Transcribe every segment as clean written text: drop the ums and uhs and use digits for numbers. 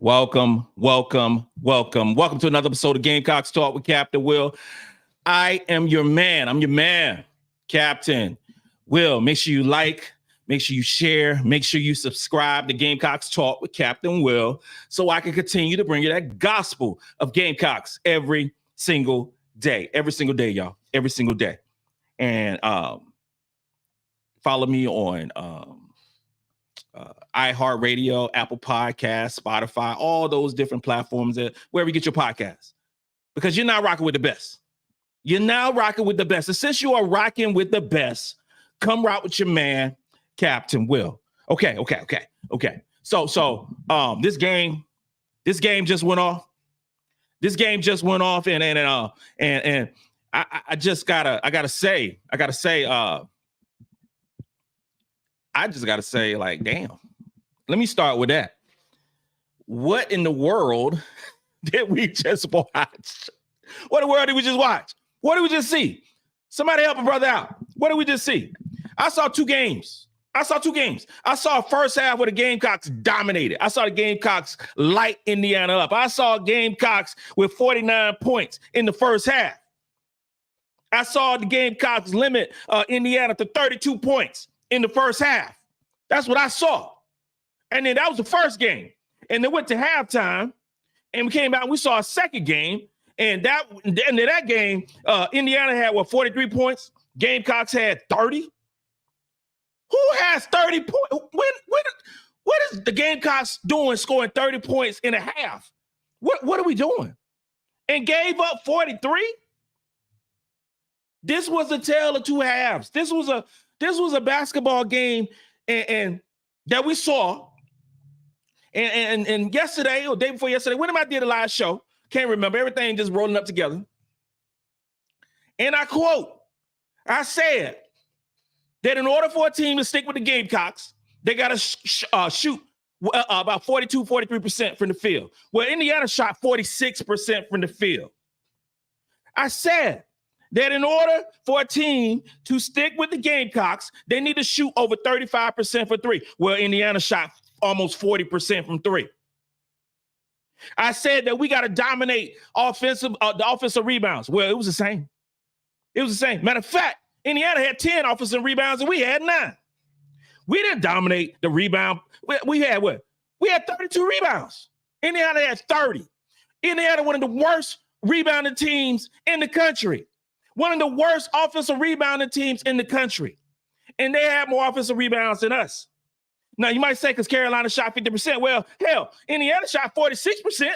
Welcome to another episode of Gamecocks Talk with Captain Will. I am your man. I'm your man, Captain Will. Make sure you like, make sure you share, make sure you subscribe to Gamecocks Talk with Captain Will so I can continue to bring you that gospel of Gamecocks every single day. Every single day, y'all. Every single day. And follow me on iHeartRadio, Apple Podcasts, Spotify, all those different platforms, wherever you get your podcasts. Because you're not rocking with the best. You're now rocking with the best. And since you are rocking with the best, come rock with your man, Captain Will. Okay. So this game just went off. This game just went off, and I just gotta say, like, damn. Let me start with that. What in the world did we just watch? What in the world did we just watch? What did we just see? Somebody help a brother out. What did we just see? I saw two games. I saw a first half where the Gamecocks dominated. I saw the Gamecocks light Indiana up. I saw Gamecocks with 49 points in the first half. I saw the Gamecocks limit Indiana to 32 points in the first half. That's what I saw. And then that was the first game. And then went to halftime, and we came out and we saw a second game. And at the end of that game, Indiana had, 43 points? Gamecocks had 30? Who has 30 points? What is the Gamecocks doing scoring 30 points in a half? What are we doing? And gave up 43? This was a tale of two halves. This was a basketball game and that we saw. And yesterday or day before yesterday, when I did a live show, can't remember, everything just rolling up together. And I quote, I said that in order for a team to stick with the Gamecocks, they got to shoot about 42, 43% from the field. Well, Indiana shot 46% from the field. I said that in order for a team to stick with the Gamecocks, they need to shoot over 35% for three. Well, Indiana shot almost 40% from three. I said that we got to dominate the offensive rebounds. Well, it was the same. Matter of fact, Indiana had 10 offensive rebounds and we had 9. We didn't dominate the rebound. We had what? We had 32 rebounds. Indiana had 30. Indiana, one of the worst rebounding teams in the country. One of the worst offensive rebounding teams in the country. And they had more offensive rebounds than us. Now, you might say because Carolina shot 50%. Well, hell, Indiana shot 46%.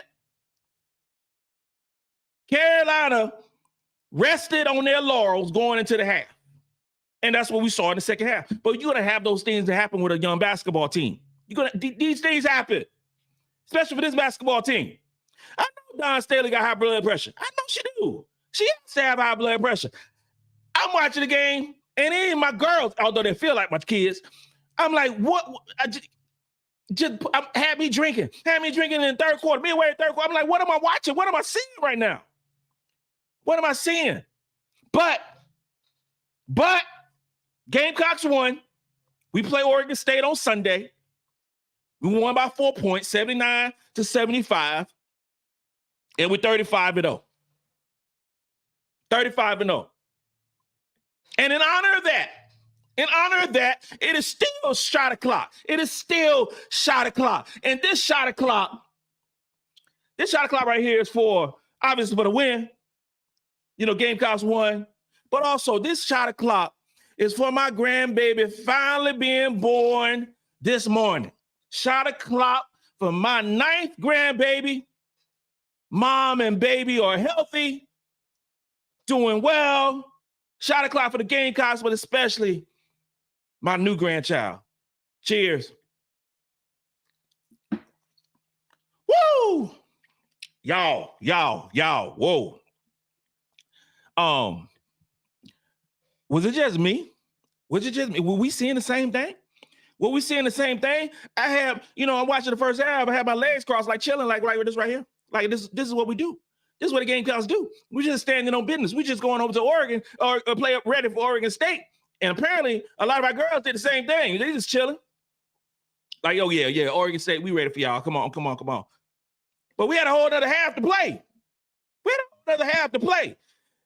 Carolina rested on their laurels going into the half. And that's what we saw in the second half. But you're going to have those things that happen with a young basketball team. These things happen, especially for this basketball team. I know Dawn Staley got high blood pressure. I know she do. She has to have high blood pressure. I'm watching the game, and even my girls, although they feel like my kids, I'm like, what? Had me drinking in the third quarter, midway in the third quarter. I'm like, what am I watching? What am I seeing right now? What am I seeing? But Gamecocks won. We play Oregon State on Sunday. We won by 4 points, 79-75. And we're 35-0. 35-0. And in honor of that, it is still shot o'clock. And this shot o'clock right here is obviously for the win. Gamecocks won. But also this shot o'clock is for my grandbaby finally being born this morning. Shot o'clock for my 9th grandbaby. Mom and baby are healthy, doing well. Shot o'clock for the Gamecocks, but especially my new grandchild. Cheers. Woo! Y'all, whoa. Was it just me? Were we seeing the same thing? I have, I'm watching the first half. I have my legs crossed, like chilling, like this right here. Like this is what we do. This is what the Gamecocks do. We're just standing on business. We're just going over to Oregon or play up ready for Oregon State. And apparently, a lot of our girls did the same thing. They just chilling. Like, oh, yeah, Oregon State, we ready for y'all. Come on. But we had a whole other half to play.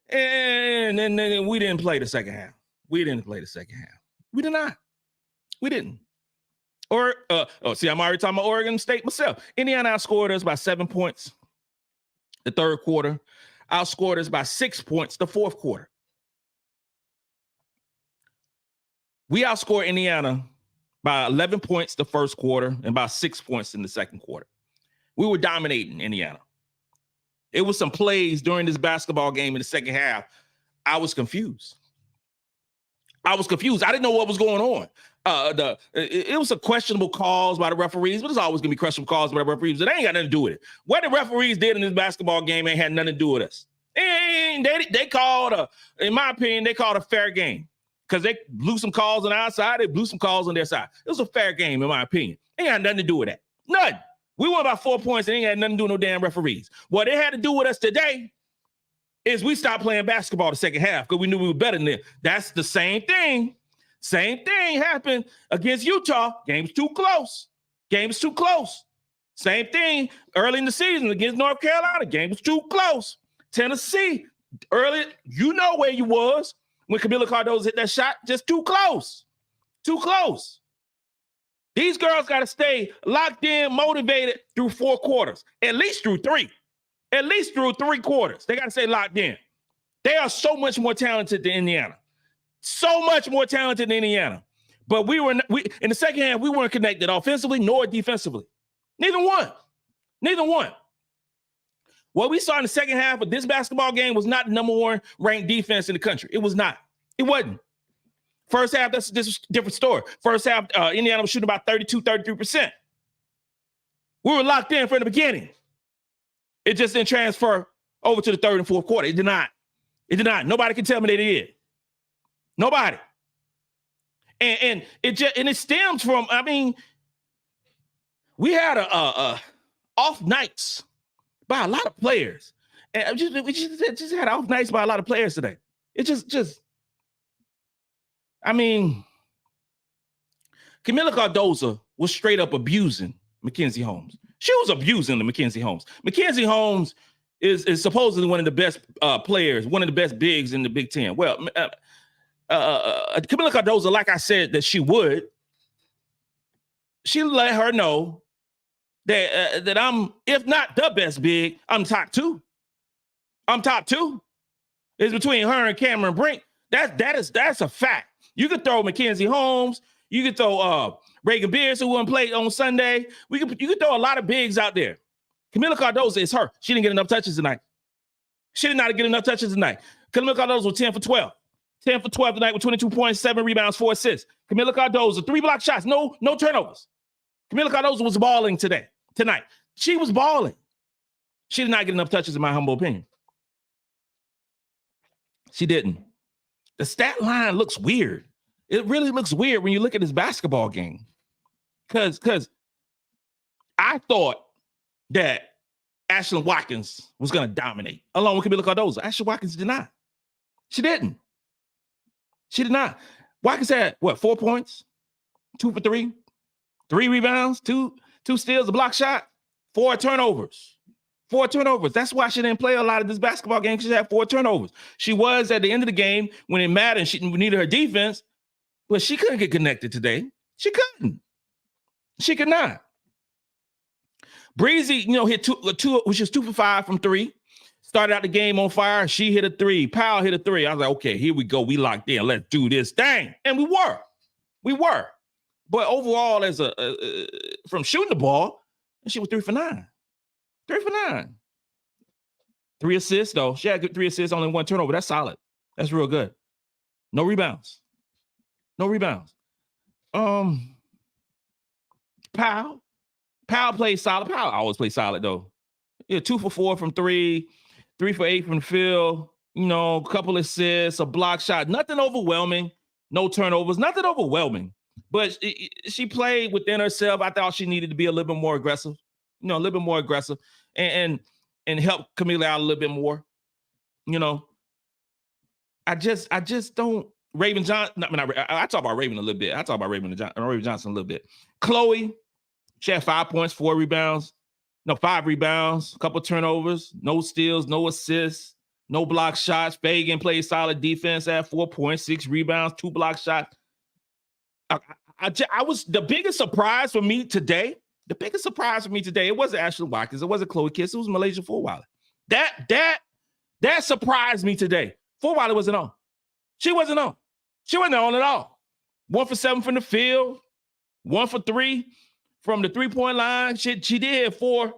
And then we didn't play the second half. We did not. We didn't. I'm already talking about Oregon State myself. Indiana outscored us by 7 points the third quarter. Outscored us by 6 points the fourth quarter. We outscored Indiana by 11 points the first quarter and by 6 points in the second quarter. We were dominating Indiana. It was some plays during this basketball game in the second half. I was confused. I didn't know what was going on. It was a questionable calls by the referees, but there's always going to be questionable calls by the referees. But they ain't got nothing to do with it. What the referees did in this basketball game ain't had nothing to do with us. And they called, in my opinion, they called a fair game because they blew some calls on our side. They blew some calls on their side. It was a fair game, in my opinion. Ain't got nothing to do with that. None. We won by 4 points and ain't had nothing to do with no damn referees. What they had to do with us today is we stopped playing basketball the second half because we knew we were better than them. That's the same thing. Same thing happened against Utah. Game's too close. Same thing early in the season against North Carolina. Game was too close. Tennessee, early, you know where you was when Kamilla Cardoso hit that shot. Just too close. These girls got to stay locked in, motivated through 4 quarters, at least through 3. At least through 3 quarters. They got to stay locked in. They are so much more talented than Indiana. But we in the second half, we weren't connected offensively nor defensively. Neither one. What we saw in the second half of this basketball game was not the number 1 ranked defense in the country. It was not. It wasn't. First half, this is a different story. First half, Indiana was shooting about 33%. We were locked in from the beginning. It just didn't transfer over to the third and fourth quarter. It did not. Nobody can tell me they did. Nobody. And it stems from, I mean, we had off nights by a lot of players. And we just had off nights by a lot of players today. It just I mean, Kamilla Cardoso was straight up abusing Mackenzie Holmes. She was abusing the Mackenzie Holmes. Mackenzie Holmes is supposedly one of the best players, one of the best bigs in the Big Ten. Well, Kamilla Cardoso, like I said, that she would. She let her know that I'm, if not the best big, I'm top 2. It's between her and Cameron Brink. That's a fact. You could throw Mackenzie Holmes. You could throw Reagan Beers, who wouldn't play on Sunday. You could throw a lot of bigs out there. Kamilla Cardoso is her. She didn't get enough touches tonight. Kamilla Cardoso was 10 for 12. 10 for 12 tonight with 22 points, 7 rebounds, 4 assists. Kamilla Cardoso, 3 block shots, no turnovers. Kamilla Cardoso was balling tonight. She was balling. She did not get enough touches, in my humble opinion. She didn't. The stat line looks weird. It really looks weird when you look at this basketball game. Because I thought that Ashlyn Watkins was going to dominate along with Kamilla Cardoso. Ashlyn Watkins did not. She didn't. She did not. Watkins had, 4 points? 2 for 3? 3 rebounds? 2 steals, a block shot? 4 turnovers. 4 turnovers. That's why she didn't play a lot of this basketball game, because she had 4 turnovers. She was at the end of the game when it mattered and she needed her defense, but she couldn't get connected today. She couldn't. She could not. Breezy, hit two, which is 2 for 5 from 3. Started out the game on fire. She hit a 3. Powell hit a 3. I was like, okay, here we go. We locked in. Let's do this thing. And we were. But overall, as from shooting the ball, she was 3 for 9. 3 for 9. 3 assists, though. She had 3 assists, only 1 turnover. That's solid. That's real good. No rebounds. Powell played solid. Powell always plays solid, though. Yeah, 2 for 4 from 3, 3 for 8 from the field, a couple assists, a block shot. Nothing overwhelming. No turnovers. Nothing overwhelming. But she played within herself. I thought she needed to be a little bit more aggressive. And help Kamilla out a little bit more. I just don't. Raven Johnson. I talk about Raven a little bit. I talk about Raven Johnson a little bit. Chloe, she had 5 points, 4 rebounds. No, 5 rebounds, a couple turnovers, no steals, no assists, no block shots. Feagin played solid defense at 4 points, 6 rebounds, 2 block shots. I was the biggest surprise for me today. The biggest surprise for me today, it wasn't Ashlyn Watkins, it wasn't Chloe Kiss, it was MiLaysia Fulwiley. That surprised me today. Fulwiley wasn't on. She wasn't on. She wasn't on at all. 1 for 7 from the field, 1 for 3 from the 3-point line. She did have 4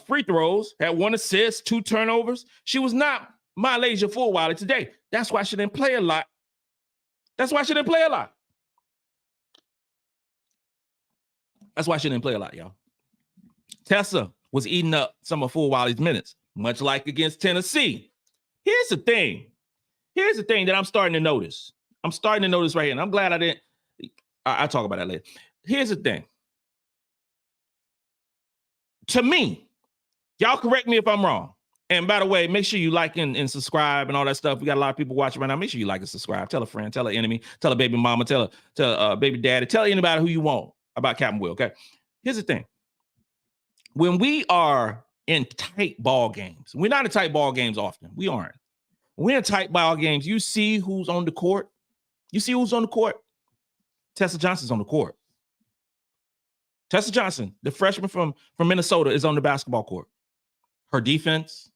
free throws, had 1 assist, 2 turnovers. She was not MiLaysia Fulwiley today. That's why she didn't play a lot. That's why she didn't play a lot. That's why she didn't play a lot, y'all. Tessa was eating up some of Fulwiley's minutes, much like against Tennessee. Here's the thing that I'm starting to notice. I'm starting to notice right here, and I'm glad I didn't. I'll talk about that later. Here's the thing. To me, y'all correct me if I'm wrong. And by the way, make sure you like and subscribe and all that stuff. We got a lot of people watching right now. Make sure you like and subscribe. Tell a friend, tell an enemy, tell a baby mama, tell a baby daddy, tell anybody who you want about Captain Will, okay? Here's the thing. When we are in tight ball games, we're not in tight ball games often. We aren't. When we're in tight ball games, you see who's on the court. You see who's on the court. Tessa Johnson's on the court. Tessa Johnson, the freshman from Minnesota, is on the basketball court. Her defense,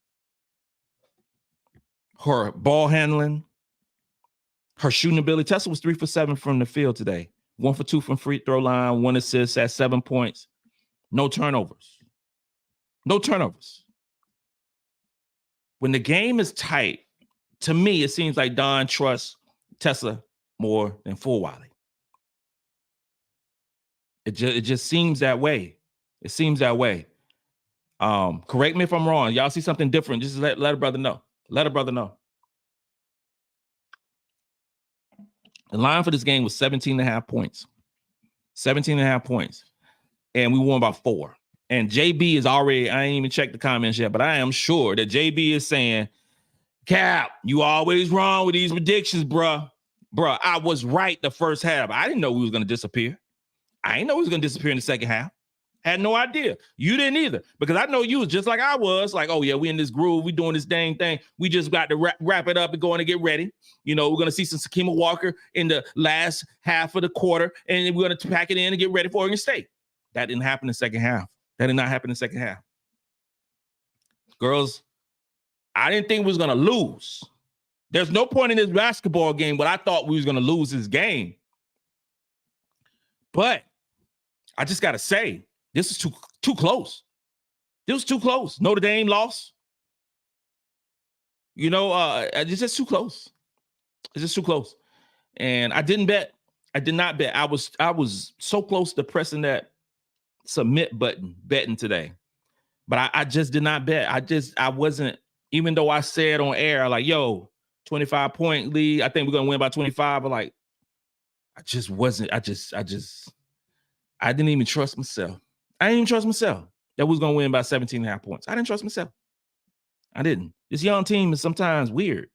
her ball handling, her shooting ability. Tessa was 3 for 7 from the field today. 1 for 2 from free throw line, 1 assist at 7 points. No turnovers. No turnovers. When the game is tight, to me, it seems like Dawn trusts Tessa more than Fulwiley. It just seems that way. It seems that way. Correct me if I'm wrong. Y'all see something different, just let a brother know. Let a brother know. The line for this game was 17.5 points. 17.5 points. And we won by 4. And JB is already, I ain't even checked the comments yet, but I am sure that JB is saying, Cap, you always wrong with these predictions, bruh. Bruh, I was right the first half. I didn't know we was going to disappear. I didn't know we was going to disappear in the second half. Had no idea. You didn't either. Because I know you was just like I was. Like, oh, yeah, we in this groove. We doing this dang thing. We just got to wrap it up and go on and get ready. You know, we're going to see some Sakima Walker in the last half of the quarter. And we're going to pack it in and get ready for Oregon State. That didn't happen in the second half. That did not happen in the second half. Girls, I didn't think we was going to lose. There's no point in this basketball game, but I thought we was going to lose this game. But I just got to say, this is too close. This was too close. Notre Dame lost. You know, it's just too close. It's just too close. And I didn't bet. I did not bet. I was so close to pressing that submit button, betting today. But I just did not bet. I wasn't, even though I said on air, like, yo, 25-point lead. I think we're going to win by 25. But like, I just wasn't. I didn't even trust myself. I didn't even trust myself that we was going to win by 17.5 points. I didn't trust myself. I didn't. This young team is sometimes weird.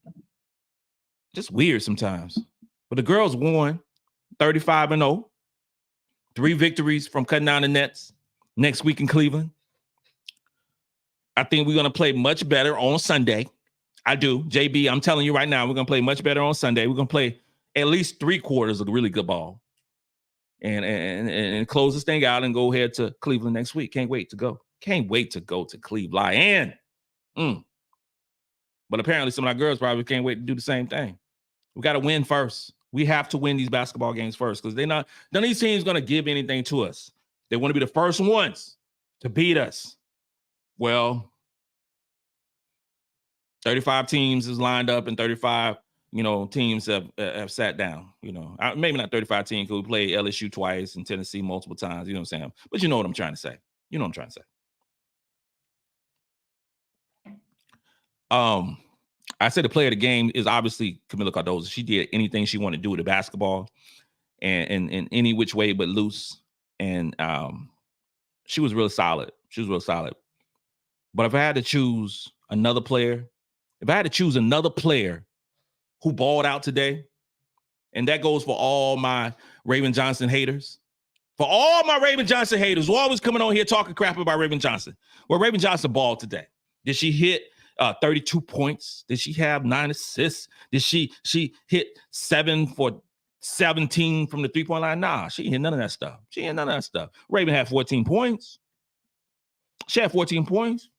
Just weird sometimes. But the girls won 35-0. 3 victories from cutting down the nets next week in Cleveland. I think we're going to play much better on Sunday. I do. JB, I'm telling you right now, we're going to play much better on Sunday. We're going to play at least 3 quarters of really good ball. And close this thing out and go ahead to Cleveland next week. Can't wait to go. Can't wait to go to Cleveland. But apparently some of our girls probably can't wait to do the same thing. We got to win first. We have to win these basketball games first because none of these teams going to give anything to us. They want to be the first ones to beat us. Well, 35 teams is lined up and 35 teams have sat down, maybe not 35 teams because we played LSU twice and Tennessee multiple times, you know what I'm saying? But you know what I'm trying to say. You know what I'm trying to say. I said the player of the game is obviously Kamilla Cardoso. She did anything she wanted to do with the basketball and in any which way but loose. And she was real solid. She was real solid. But if I had to choose another player, who balled out today, and that goes for all my Raven Johnson haters. For all my Raven Johnson haters who always coming on here talking crap about Raven Johnson. Well, Raven Johnson balled today. Did she hit 32 points? Did she have 9 assists? Did she hit 7 for 17 from the three-point line? Nah, she ain't hit none of that stuff. Raven had 14 points. She had 14 points.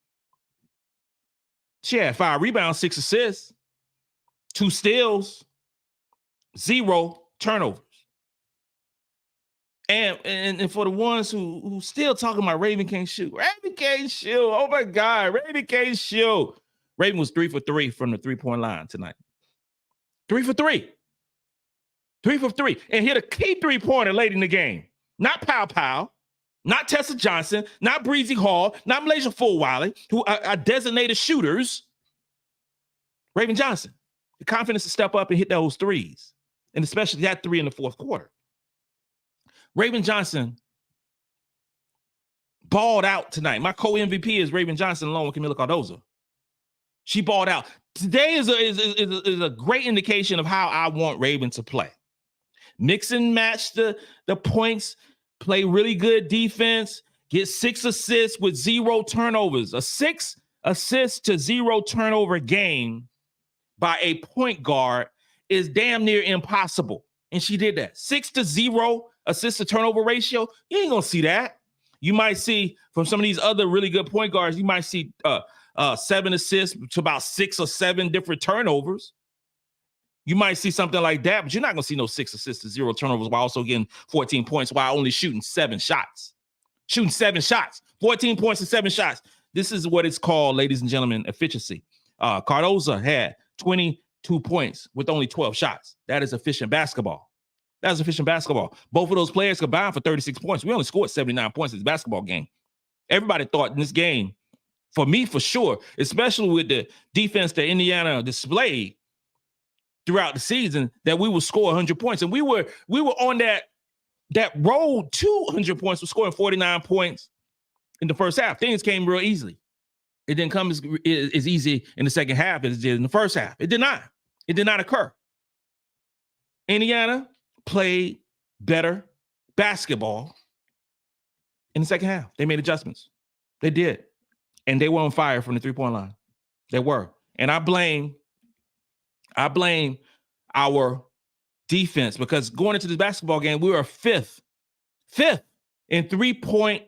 She had 5 rebounds, 6 assists, 2 steals, 0 turnovers. And for the ones who still talking about Raven can't shoot. Raven can't shoot. Oh my God, Raven can't shoot. Raven was 3 for 3 from the three-point line tonight. 3 for 3. 3 for 3. And hit a key three-pointer late in the game. Not Paopao, not Tessa Johnson, not Bree Hall, not MiLaysia Fulwiley, who are designated shooters. Raven Johnson. The confidence to step up and hit those threes. And especially that 3 in the fourth quarter. Raven Johnson balled out tonight. My co-MVP is Raven Johnson along with Kamilla Cardoso. She balled out. Today is a great indication of how I want Raven to play. Mix and match the points, play really good defense, get 6 assists with 0 turnovers. A 6 assist to 0 turnover game by a point guard is damn near impossible. And she did that. 6 to 0 assist to turnover ratio. You ain't gonna see that. You might see from some of these other really good point guards, you might see 7 assists to about 6 or 7 different turnovers. You might see something like that, but you're not gonna see no 6 assists to 0 turnovers while also getting 14 points while only shooting 7 shots. 14 points and 7 shots. This is what it's called, ladies and gentlemen, efficiency. Cardoso had 22 points with only 12 shots. That is efficient basketball. Both of those players combined for 36 points. We only scored 79 points in this basketball game. Everybody thought in this game, for me for sure, especially with the defense that Indiana displayed throughout the season, that we would score 100 points. And we were on that road to 100 points. We're scoring 49 points in the first half. Things came real easily. It didn't come as easy in the second half as it did in the first half. It did not. It did not occur. Indiana played better basketball in the second half. They made adjustments. They did. And they were on fire from the three-point line. They were. And I blame our defense because going into this basketball game, we were fifth in three-point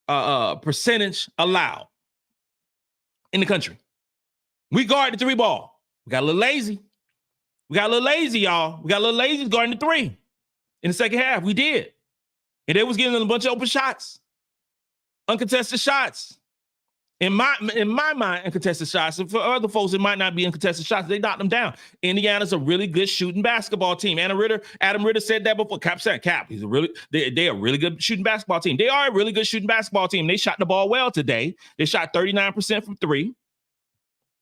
percentage allowed in the country. We guarded the 3 ball. We got a little lazy. Y'all. We got a little lazy guarding the 3 in the second half. We did. And they was getting a bunch of open shots. Uncontested shots. In my mind, uncontested shots. And for other folks, it might not be uncontested shots. They knocked them down. Indiana's a really good shooting basketball team. Adam Ritter said that before. Cap said Cap. They're a really good shooting basketball team. They are a really good shooting basketball team. They shot the ball well today. They shot 39% from 3.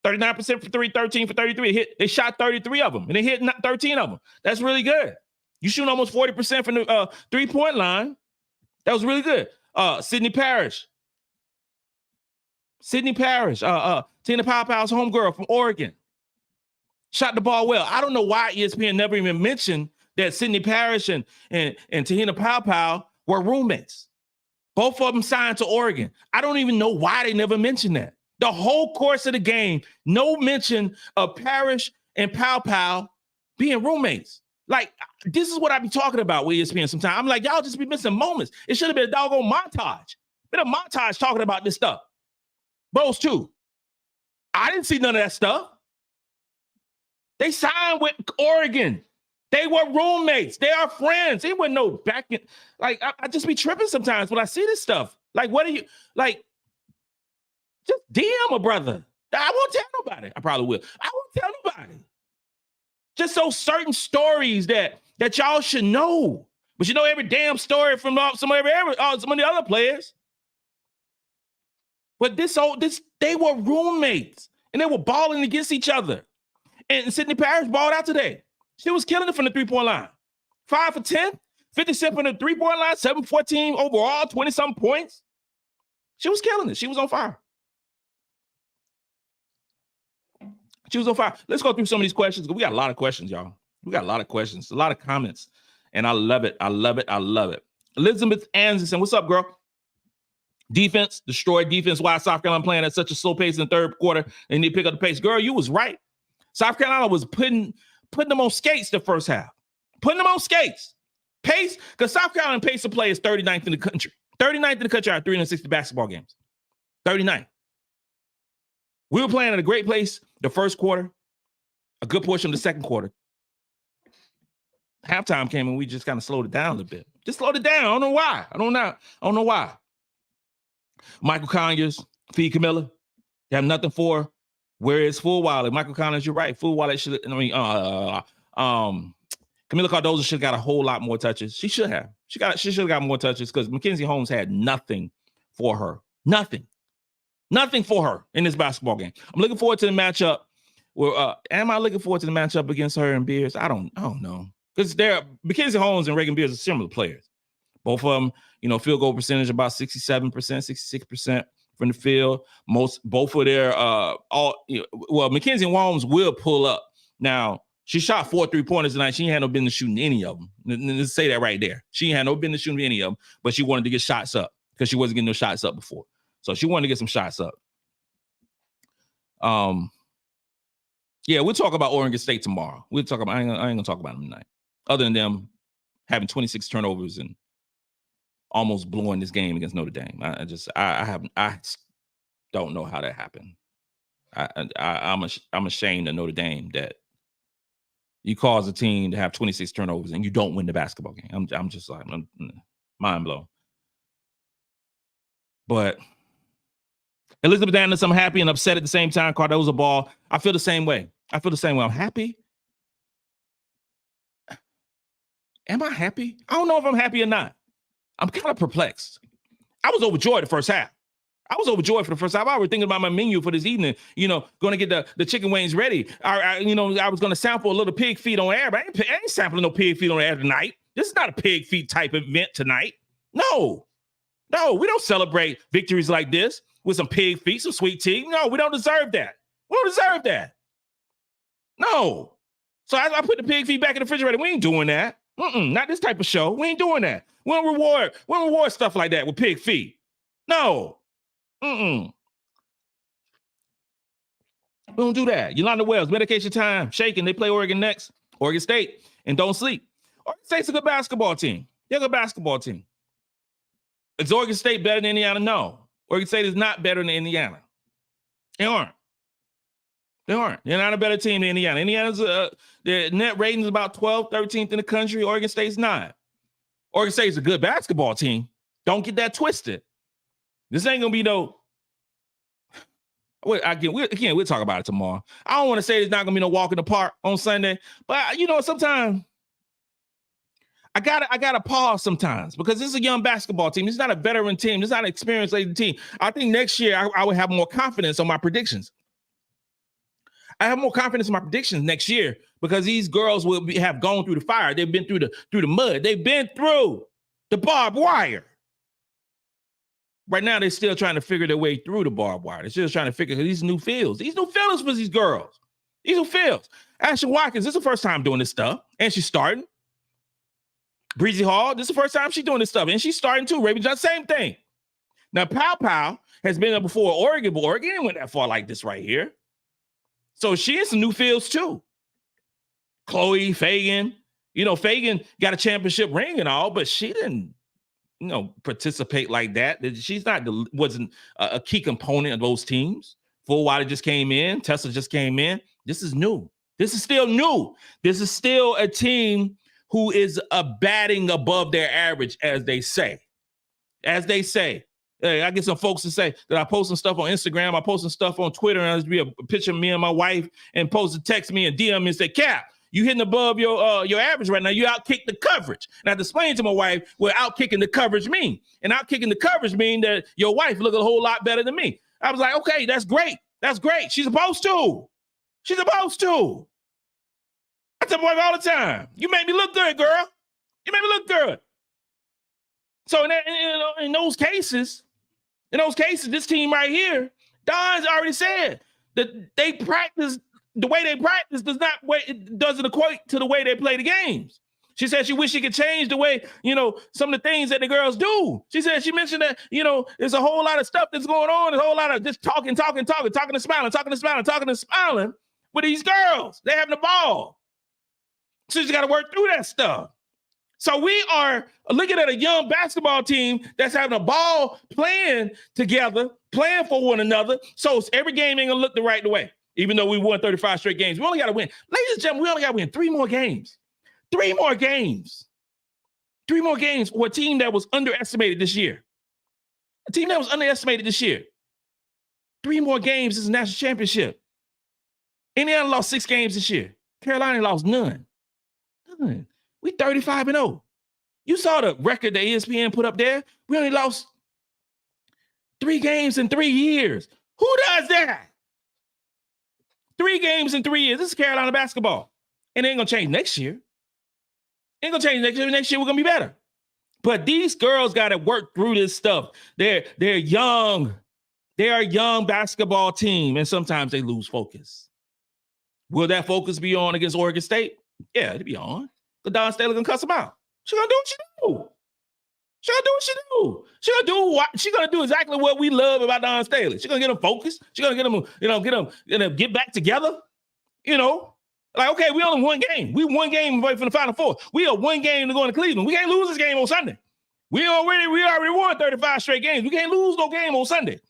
39% for 3, 13 for 33. They shot 33 of them, and they hit 13 of them. That's really good. You shoot almost 40% from the three-point line. That was really good. Sydney Parrish. Te-Hina Paopao's homegirl from Oregon. Shot the ball well. I don't know why ESPN never even mentioned that Sydney Parrish and Te-Hina Paopao were roommates. Both of them signed to Oregon. I don't even know why they never mentioned that. The whole course of the game, no mention of Parrish and Paopao being roommates. Like, this is what I be talking about with ESPN sometimes. I'm like, y'all just be missing moments. It should have been a doggone montage. Been a montage talking about this stuff. Those two. I didn't see none of that stuff. They signed with Oregon. They were roommates. They are friends. They wouldn't know back in. Like, I just be tripping sometimes when I see this stuff. Like, what are you, like, just DM a brother. I won't tell nobody. I probably will. I won't tell nobody. Just those certain stories that y'all should know. But you know every damn story from some of the other players. But they were roommates. And they were balling against each other. And Sydney Parrish balled out today. She was killing it from the three-point line. 5 for 10, 57 from the three-point line, 7-14 overall, 20-something points. She was killing it. She was on fire. Let's go through some of these questions. We got a lot of questions, y'all. We got a lot of questions, a lot of comments. And I love it. I love it. I love it. Elizabeth Anderson, what's up, girl? Defense, destroyed defense. Why South Carolina playing at such a slow pace in the third quarter and they pick up the pace. Girl, you was right. South Carolina was putting them on skates the first half. Putting them on skates. Pace, because South Carolina pace of play is 39th in the country. 39th in the country out of 360 basketball games. 39th. We were playing at a great place the first quarter, a good portion of the second quarter. Halftime came and we just kind of slowed it down a little bit. Just slowed it down. I don't know why. I don't know why. Michael Conyers, feed Kamilla. They have nothing for. Where is Fulwiley? Michael Conyers, you're right. Fulwiley should. Kamilla Cardoso should have got a whole lot more touches. She should have. She should have got more touches because Mackenzie Holmes had nothing for her. Nothing for her in this basketball game. I'm looking forward to the matchup. Am I looking forward to the matchup against her and Beers? I don't know. Because Mackenzie Holmes and Reagan Beers are similar players. Both of them, field goal percentage about 67%, 66% from the field. Both of their Mackenzie Holmes will pull up. Now, she shot 4 3-pointers tonight. She ain't had no business shooting any of them. Let's say that right there. She ain't had no business shooting any of them, but she wanted to get shots up because she wasn't getting no shots up before. So she wanted to get some shots up. Yeah, we'll talk about Oregon State tomorrow. I ain't gonna talk about them tonight. Other than them having 26 turnovers and almost blowing this game against Notre Dame. I don't know how that happened. I'm ashamed of Notre Dame that you cause a team to have 26 turnovers and you don't win the basketball game. I'm just like mind blown. But Elizabeth Anderson, I'm happy and upset at the same time. Cardoso ball. I feel the same way. I'm happy. Am I happy? I don't know if I'm happy or not. I'm kind of perplexed. I was overjoyed the first half. I was thinking about my menu for this evening, going to get the chicken wings ready. I was going to sample a little pig feet on air, but I ain't sampling no pig feet on air tonight. This is not a pig feet type event tonight. No, we don't celebrate victories like this with some pig feet, some sweet tea. No, we don't deserve that. No. So I put the pig feet back in the refrigerator. We ain't doing that. Not this type of show. We ain't doing that. We don't reward stuff like that with pig feet. No. We don't do that. Yolanda Wells, medication time, shaking. They play Oregon next. Oregon State. And don't sleep. Oregon State's a good basketball team. They're a good basketball team. Is Oregon State better than Indiana? No. Oregon State is not better than Indiana. They aren't. They're not a better team than Indiana. Indiana's their net rating is about 12th, 13th in the country. Oregon State's not. Oregon State's a good basketball team. Don't get that twisted. This ain't gonna be no. We'll talk about it tomorrow. I don't want to say it's not gonna be no walk in the park on Sunday, but sometimes I gotta pause sometimes because this is a young basketball team. It's not a veteran team. It's not an experienced team. I think next year I would have more confidence on my predictions. I have more confidence in my predictions next year because these girls have gone through the fire. They've been through the mud. They've been through the barbed wire. Right now, they're still trying to figure their way through the barbed wire. They're still trying to figure these new fields. These new fields for these girls. These new fields. Ashlyn Watkins, this is the first time doing this stuff, and she's starting. Bree Hall, this is the first time she's doing this stuff, and she's starting too. Raven Johnson, same thing. Now, Paopao has been there before Oregon, but Oregon didn't went that far like this right here. So she in some new fields too. Chloe, Feagin. Feagin got a championship ring and all, but she didn't, participate like that. Wasn't a key component of those teams. Fulwiley just came in. Tessa just came in. This is new. This is still new. This is still a team who is batting above their average, as they say. Hey, I get some folks to say that I post some stuff on Instagram, I post some stuff on Twitter, and I'll be a picture of me and my wife and text me and DM me and say, Cap, you hitting above your average right now. You outkick the coverage. And I had to explain to my wife what outkicking the coverage mean. And outkicking the coverage mean that your wife look a whole lot better than me. I was like, okay, that's great. She's supposed to. I tell my wife all the time, you make me look good, girl. You make me look good. So in those cases, this team right here, Don's already said that they practice the way they practice doesn't equate to the way they play the games. She said she wished she could change the way, some of the things that the girls do. She mentioned that, there's a whole lot of stuff that's going on, a whole lot of just talking and smiling with these girls. They're having a ball. So she's got to work through that stuff. So we are looking at a young basketball team that's having a ball playing together, playing for one another. So every game ain't going to look the right way, even though we won 35 straight games. We only got to win. Ladies and gentlemen, we only got to win 3 more games. 3 more games. 3 more games for a team that was underestimated this year. A team that was underestimated this year. 3 more games is a national championship. Indiana lost 6 games this year. Carolina lost none. We 35-0. You saw the record that ESPN put up there. We only lost 3 games in 3 years. Who does that? 3 games in 3 years. This is Carolina basketball. And it ain't going to change next year. Ain't going to change next year. Next year, we're going to be better. But these girls got to work through this stuff. They're young. They are a young basketball team, and sometimes they lose focus. Will that focus be on against Oregon State? Yeah, it'll be on. But Dawn Staley gonna cuss them out. She gonna do what she do. She gonna do what she do. She gonna do exactly what we love about Dawn Staley. She gonna get them focused. She gonna get them, get back together. Like, okay, we only one game. We one game away from the Final Four. We are one game to go into Cleveland. We can't lose this game on Sunday. We already won 35 straight games. We can't lose no game on Sunday.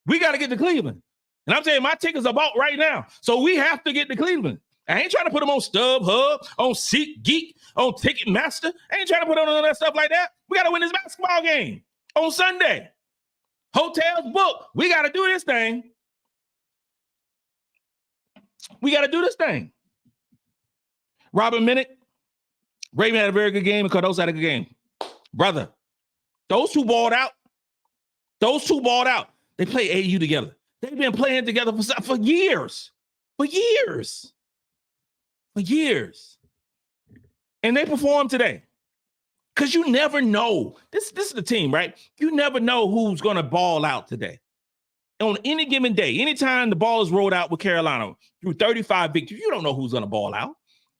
We got to get to Cleveland. And I'm saying my tickets are bought right now. So we have to get to Cleveland. I ain't trying to put them on StubHub, on SeatGeek, on Ticketmaster. I ain't trying to put on all that stuff like that. We got to win this basketball game on Sunday. Hotels booked. We got to do this thing. We got to do this thing. Robin Minnick, Raven had a very good game, and Cardoso had a good game. Brother, those two balled out. They play AU together. They've been playing together for years. And they performed today. Because you never know. This is the team, right? You never know who's going to ball out today. On any given day, anytime the ball is rolled out with Carolina through 35 victories, you don't know who's going to ball out.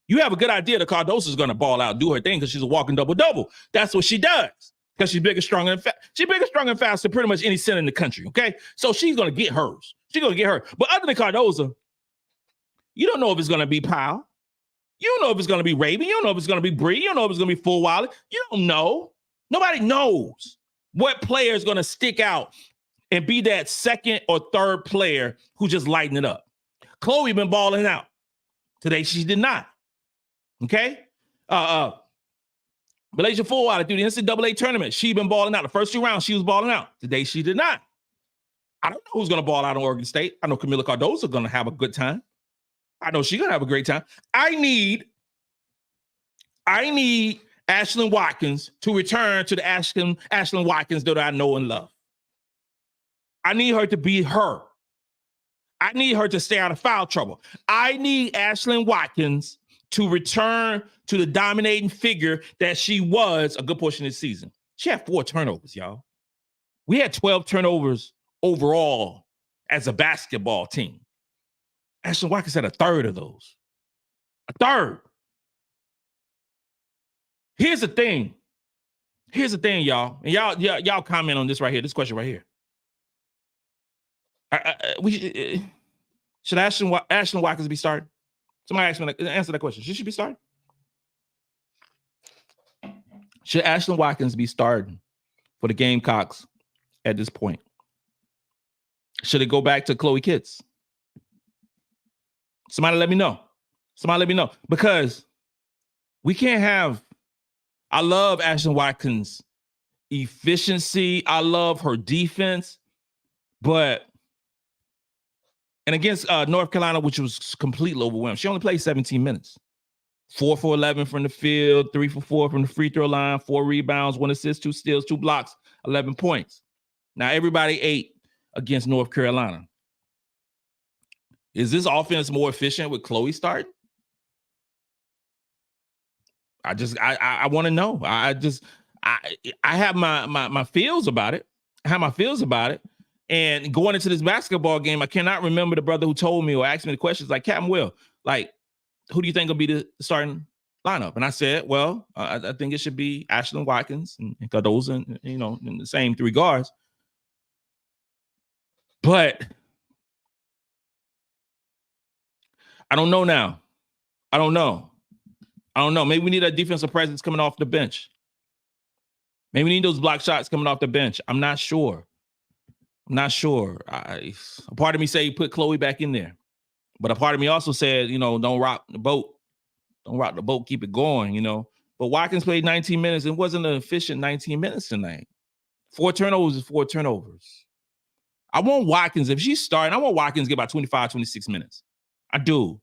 You have a good idea that Cardoso is going to ball out, do her thing, because she's a walking double-double. That's what she does. Because she's bigger, stronger, and fast. She's bigger, stronger, and fast than pretty much any center in the country, okay? So she's going to get hers. She's going to get her. But other than Cardoso, you don't know if it's going to be Powell. You don't know if it's going to be Raven. You don't know if it's going to be Bree. You don't know if it's going to be Fulwiley. You don't know. Nobody knows what player is going to stick out and be that second or third player who just lighten it up. Chloe been balling out. Today she did not. Okay? MiLaysia Fulwiley through the NCAA tournament, she been balling out. The first 2 rounds, she was balling out. Today she did not. I don't know who's going to ball out on Oregon State. I know Kamilla Cardoso is going to have a good time. I know she's going to have a great time. I need Ashlyn Watkins to return to the Ashlyn Watkins that I know and love. I need her to be her. I need her to stay out of foul trouble. I need Ashlyn Watkins to return to the dominating figure that she was a good portion of the season. She had 4 turnovers, y'all. We had 12 turnovers overall as a basketball team. Ashlyn Watkins had a third of those. A third. Here's the thing, y'all. And y'all comment on this right here. This question right here. Should Ashlyn Watkins be starting? Somebody asked me, answer that question. Should she be starting? Should Ashlyn Watkins be starting for the Gamecocks at this point? Should it go back to Chloe Kitts? Somebody let me know. Because we can't have, I love Ashlyn Watkins' efficiency. I love her defense. But, and against North Carolina, which was completely overwhelmed, she only played 17 minutes. 4 for 11 from the field, 3 for 4 from the free throw line, 4 rebounds, 1 assist, 2 steals, 2 blocks, 11 points. Now, everybody ate against North Carolina. Is this offense more efficient with Chloe starting? I want to know. I have my feels about it. And going into this basketball game, I cannot remember the brother who told me or asked me the questions like, Captain Will, like, who do you think will be the starting lineup. And I said, well, I think it should be Ashlyn Watkins and Cardoso, and, in the same 3 guards. But I don't know now. I don't know. Maybe we need a defensive presence coming off the bench. Maybe we need those block shots coming off the bench. I'm not sure. A part of me say put Chloe back in there. But a part of me also said, don't rock the boat. Don't rock the boat, keep it going, But Watkins played 19 minutes and wasn't an efficient 19 minutes tonight. 4 turnovers is 4 turnovers. I want Watkins, if she's starting, I want Watkins to get about 25, 26 minutes. I do.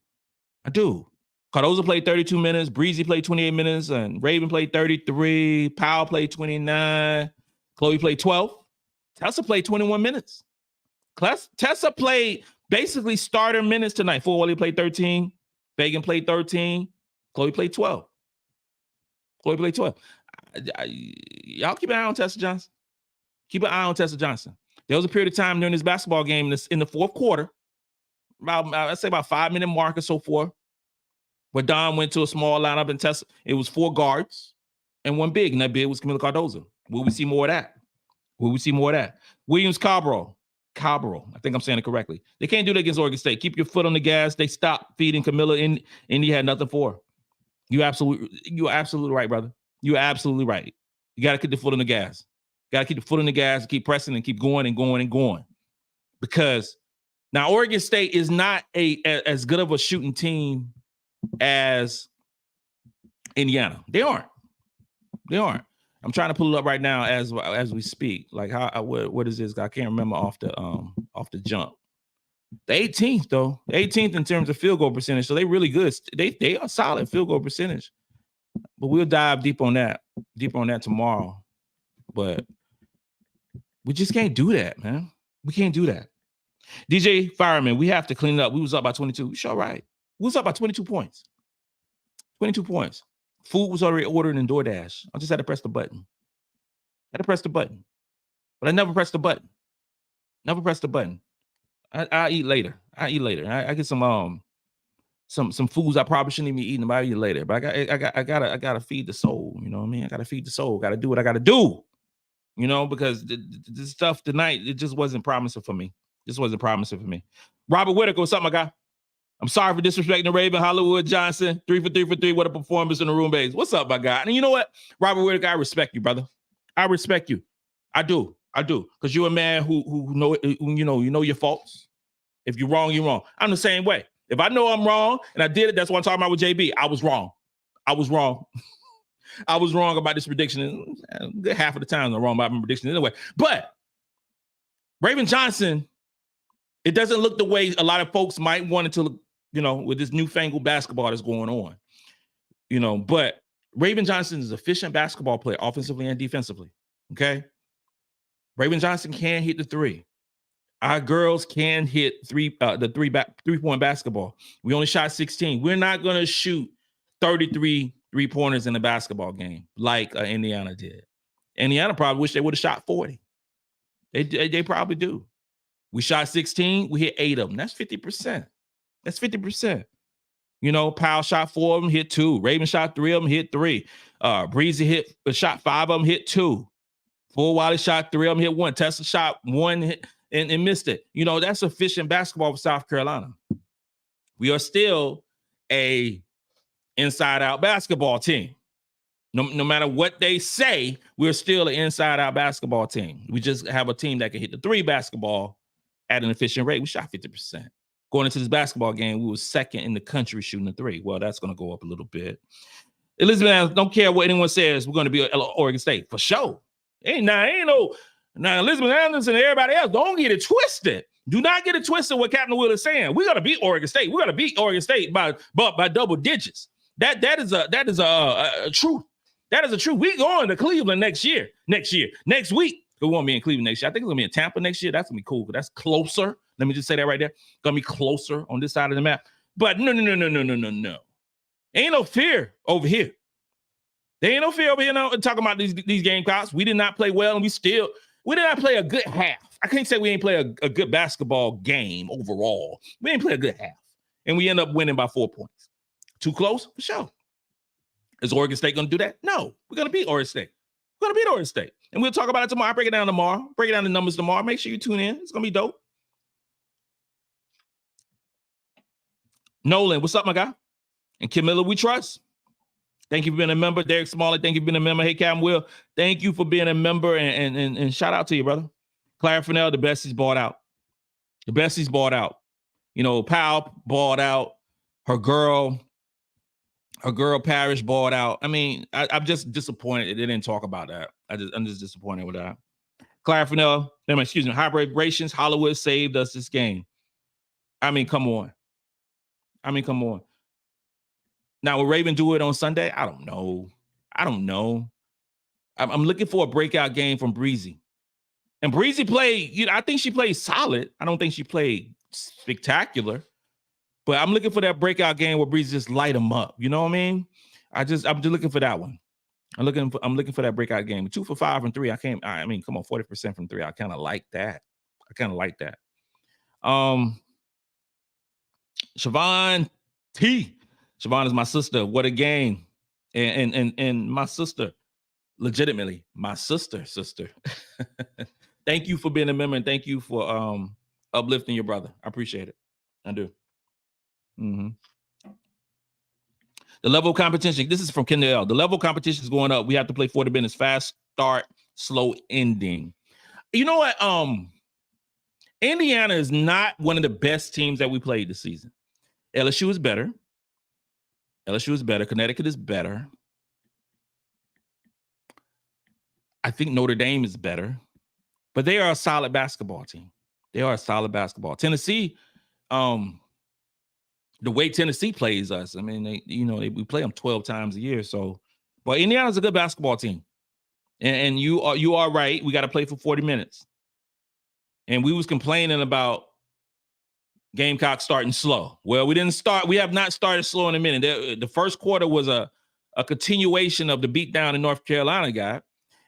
Cardoso played 32 minutes. Breezy played 28 minutes. And Raven played 33. Powell played 29. Chloe played 12. Tessa played 21 minutes. Tessa played basically starter minutes tonight. Fulwiley played 13. Feagin played 13. Chloe played 12. Y'all keep an eye on Tessa Johnson. There was a period of time during this basketball game in the fourth quarter, I'd say about 5-minute mark or so forth, where Don went to a small lineup and Tessa, it was 4 guards and 1 big, and that big was Kamilla Cardoso. Will we see more of that? Williams Cabral. I think I'm saying it correctly. They can't do that against Oregon State. Keep your foot on the gas. They stopped feeding Kamilla, and Indy had nothing for her. You're absolutely right, brother. You're absolutely right. You got to keep the foot on the gas. Keep pressing and keep going and going and going. Because now Oregon State is not as good of a shooting team as Indiana. They aren't. I'm trying to pull it up right now as we speak. Like what is this? I can't remember off the jump. The 18th though. The 18th in terms of field goal percentage. So they really good. They are solid field goal percentage. But we'll dive deep on that tomorrow. But we just can't do that, man. We can't do that. DJ Fireman, we have to clean it up. We was up by 22. You sure right. We was up by 22 points. 22 points. Food was already ordered in DoorDash. I just had to press the button. But I never pressed the button. I eat later. I get some foods I probably shouldn't even be eating, but I eat later. But I gotta feed the soul. You know what I mean? I gotta feed the soul. Gotta do what I gotta do. Because the stuff tonight, it just wasn't promising for me. Robert Whitaker, what's up, my guy? I'm sorry for disrespecting the Raven. Hollywood Johnson, 3 for 3 for 3. What a performance in the room base. What's up, my guy? And you know what, Robert Whitaker, I respect you, brother. I respect you. I do. Because you're a man who know your faults. If you're wrong, you're wrong. I'm the same way. If I know I'm wrong and I did it, that's what I'm talking about with JB. I was wrong. I was wrong about this prediction. Half of the time I'm wrong about my prediction anyway. But Raven Johnson, it doesn't look the way a lot of folks might want it to look, with this newfangled basketball that's going on. But Raven Johnson is an efficient basketball player, offensively and defensively. Okay? Raven Johnson can hit the 3. Our girls can hit the 3-point basketball. We only shot 16. We're not going to shoot 33 3-pointers in a basketball game like Indiana did. Indiana probably wish they would have shot 40. They probably do. We shot 16. We hit 8 of them. That's 50%. Powell shot 4 of them, hit 2. Raven shot 3 of them, hit 3. Breezy shot 5 of them, hit 2. Fulwiley shot 3 of them, hit 1. Tessa shot 1 and missed it. That's efficient basketball for South Carolina. We are still a inside-out basketball team. No matter what they say, we're still an inside-out basketball team. We just have a team that can hit the 3 basketball at an efficient rate. We shot 50%. Going into this basketball game, we were second in the country shooting the 3. Well, that's going to go up a little bit. Elizabeth, don't care what anyone says. We're going to be Oregon State for sure. Ain't no Elizabeth Anderson and everybody else. Don't get it twisted. Do not get it twisted what Captain Will is saying. We're going to beat Oregon State. We're going to beat Oregon State by double digits. That is a truth. That is a truth. We going to Cleveland next week. We won't be in Cleveland next year. I think it's going to be in Tampa next year. That's going to be cool. That's closer. Let me just say that right there. Going to be closer on this side of the map. But no. Ain't no fear over here. There ain't no fear over here talking about these Gamecocks. We did not play well, and we did not play a good half. I can't say we ain't play a good basketball game overall. We ain't play a good half. And we end up winning by 4 points. Too close? For sure. Is Oregon State going to do that? No. We're going to beat Oregon State. We're going to beat Oregon State. And we'll talk about it tomorrow. I'll break it down tomorrow. Break it down the numbers tomorrow. Make sure you tune in. It's going to be dope. Nolan, what's up, my guy? And Kamilla, we trust. Thank you for being a member. Derek Smalley, thank you for being a member. Hey, Cam Will, thank you for being a member. And shout out to you, brother. Clara Fennell, the best he's bought out. The best he's bought out. You know, Powell bought out. Her girl Parrish bought out. I mean, I'm just disappointed they didn't talk about that. I'm just disappointed with that. Clara Fennell, excuse me, High Vibrations, Hollywood saved us this game. I mean, come on. Now, will Raven do it on Sunday? I don't know. I'm looking for a breakout game from Breezy. And Breezy played, I think she played solid. I don't think she played spectacular. But I'm looking for that breakout game where Breezy just light them up. You know what I mean? I'm just looking for that one. I'm looking for that breakout game. 2 for 5 from 3. Come on, 40% from 3. I kind of like that. Siobhan T. Siobhan is my sister. What a game. And my sister, legitimately, my sister. Thank you for being a member, and thank you for uplifting your brother. I appreciate it. I do. Mm-hmm. The level of competition, this is from Kendall. The level of competition is going up. We have to play 40 minutes, fast start, slow ending. You know what? Indiana is not one of the best teams that we played this season. LSU is better. Connecticut is better. I think Notre Dame is better. But they are a solid basketball team. Tennessee, the way Tennessee plays us, I mean, we play them 12 times a year. So, but Indiana's a good basketball team. And you are right. We got to play for 40 minutes. And we was complaining about Gamecocks starting slow. Well, we have not started slow in a minute. The first quarter was a continuation of the beatdown the North Carolina got.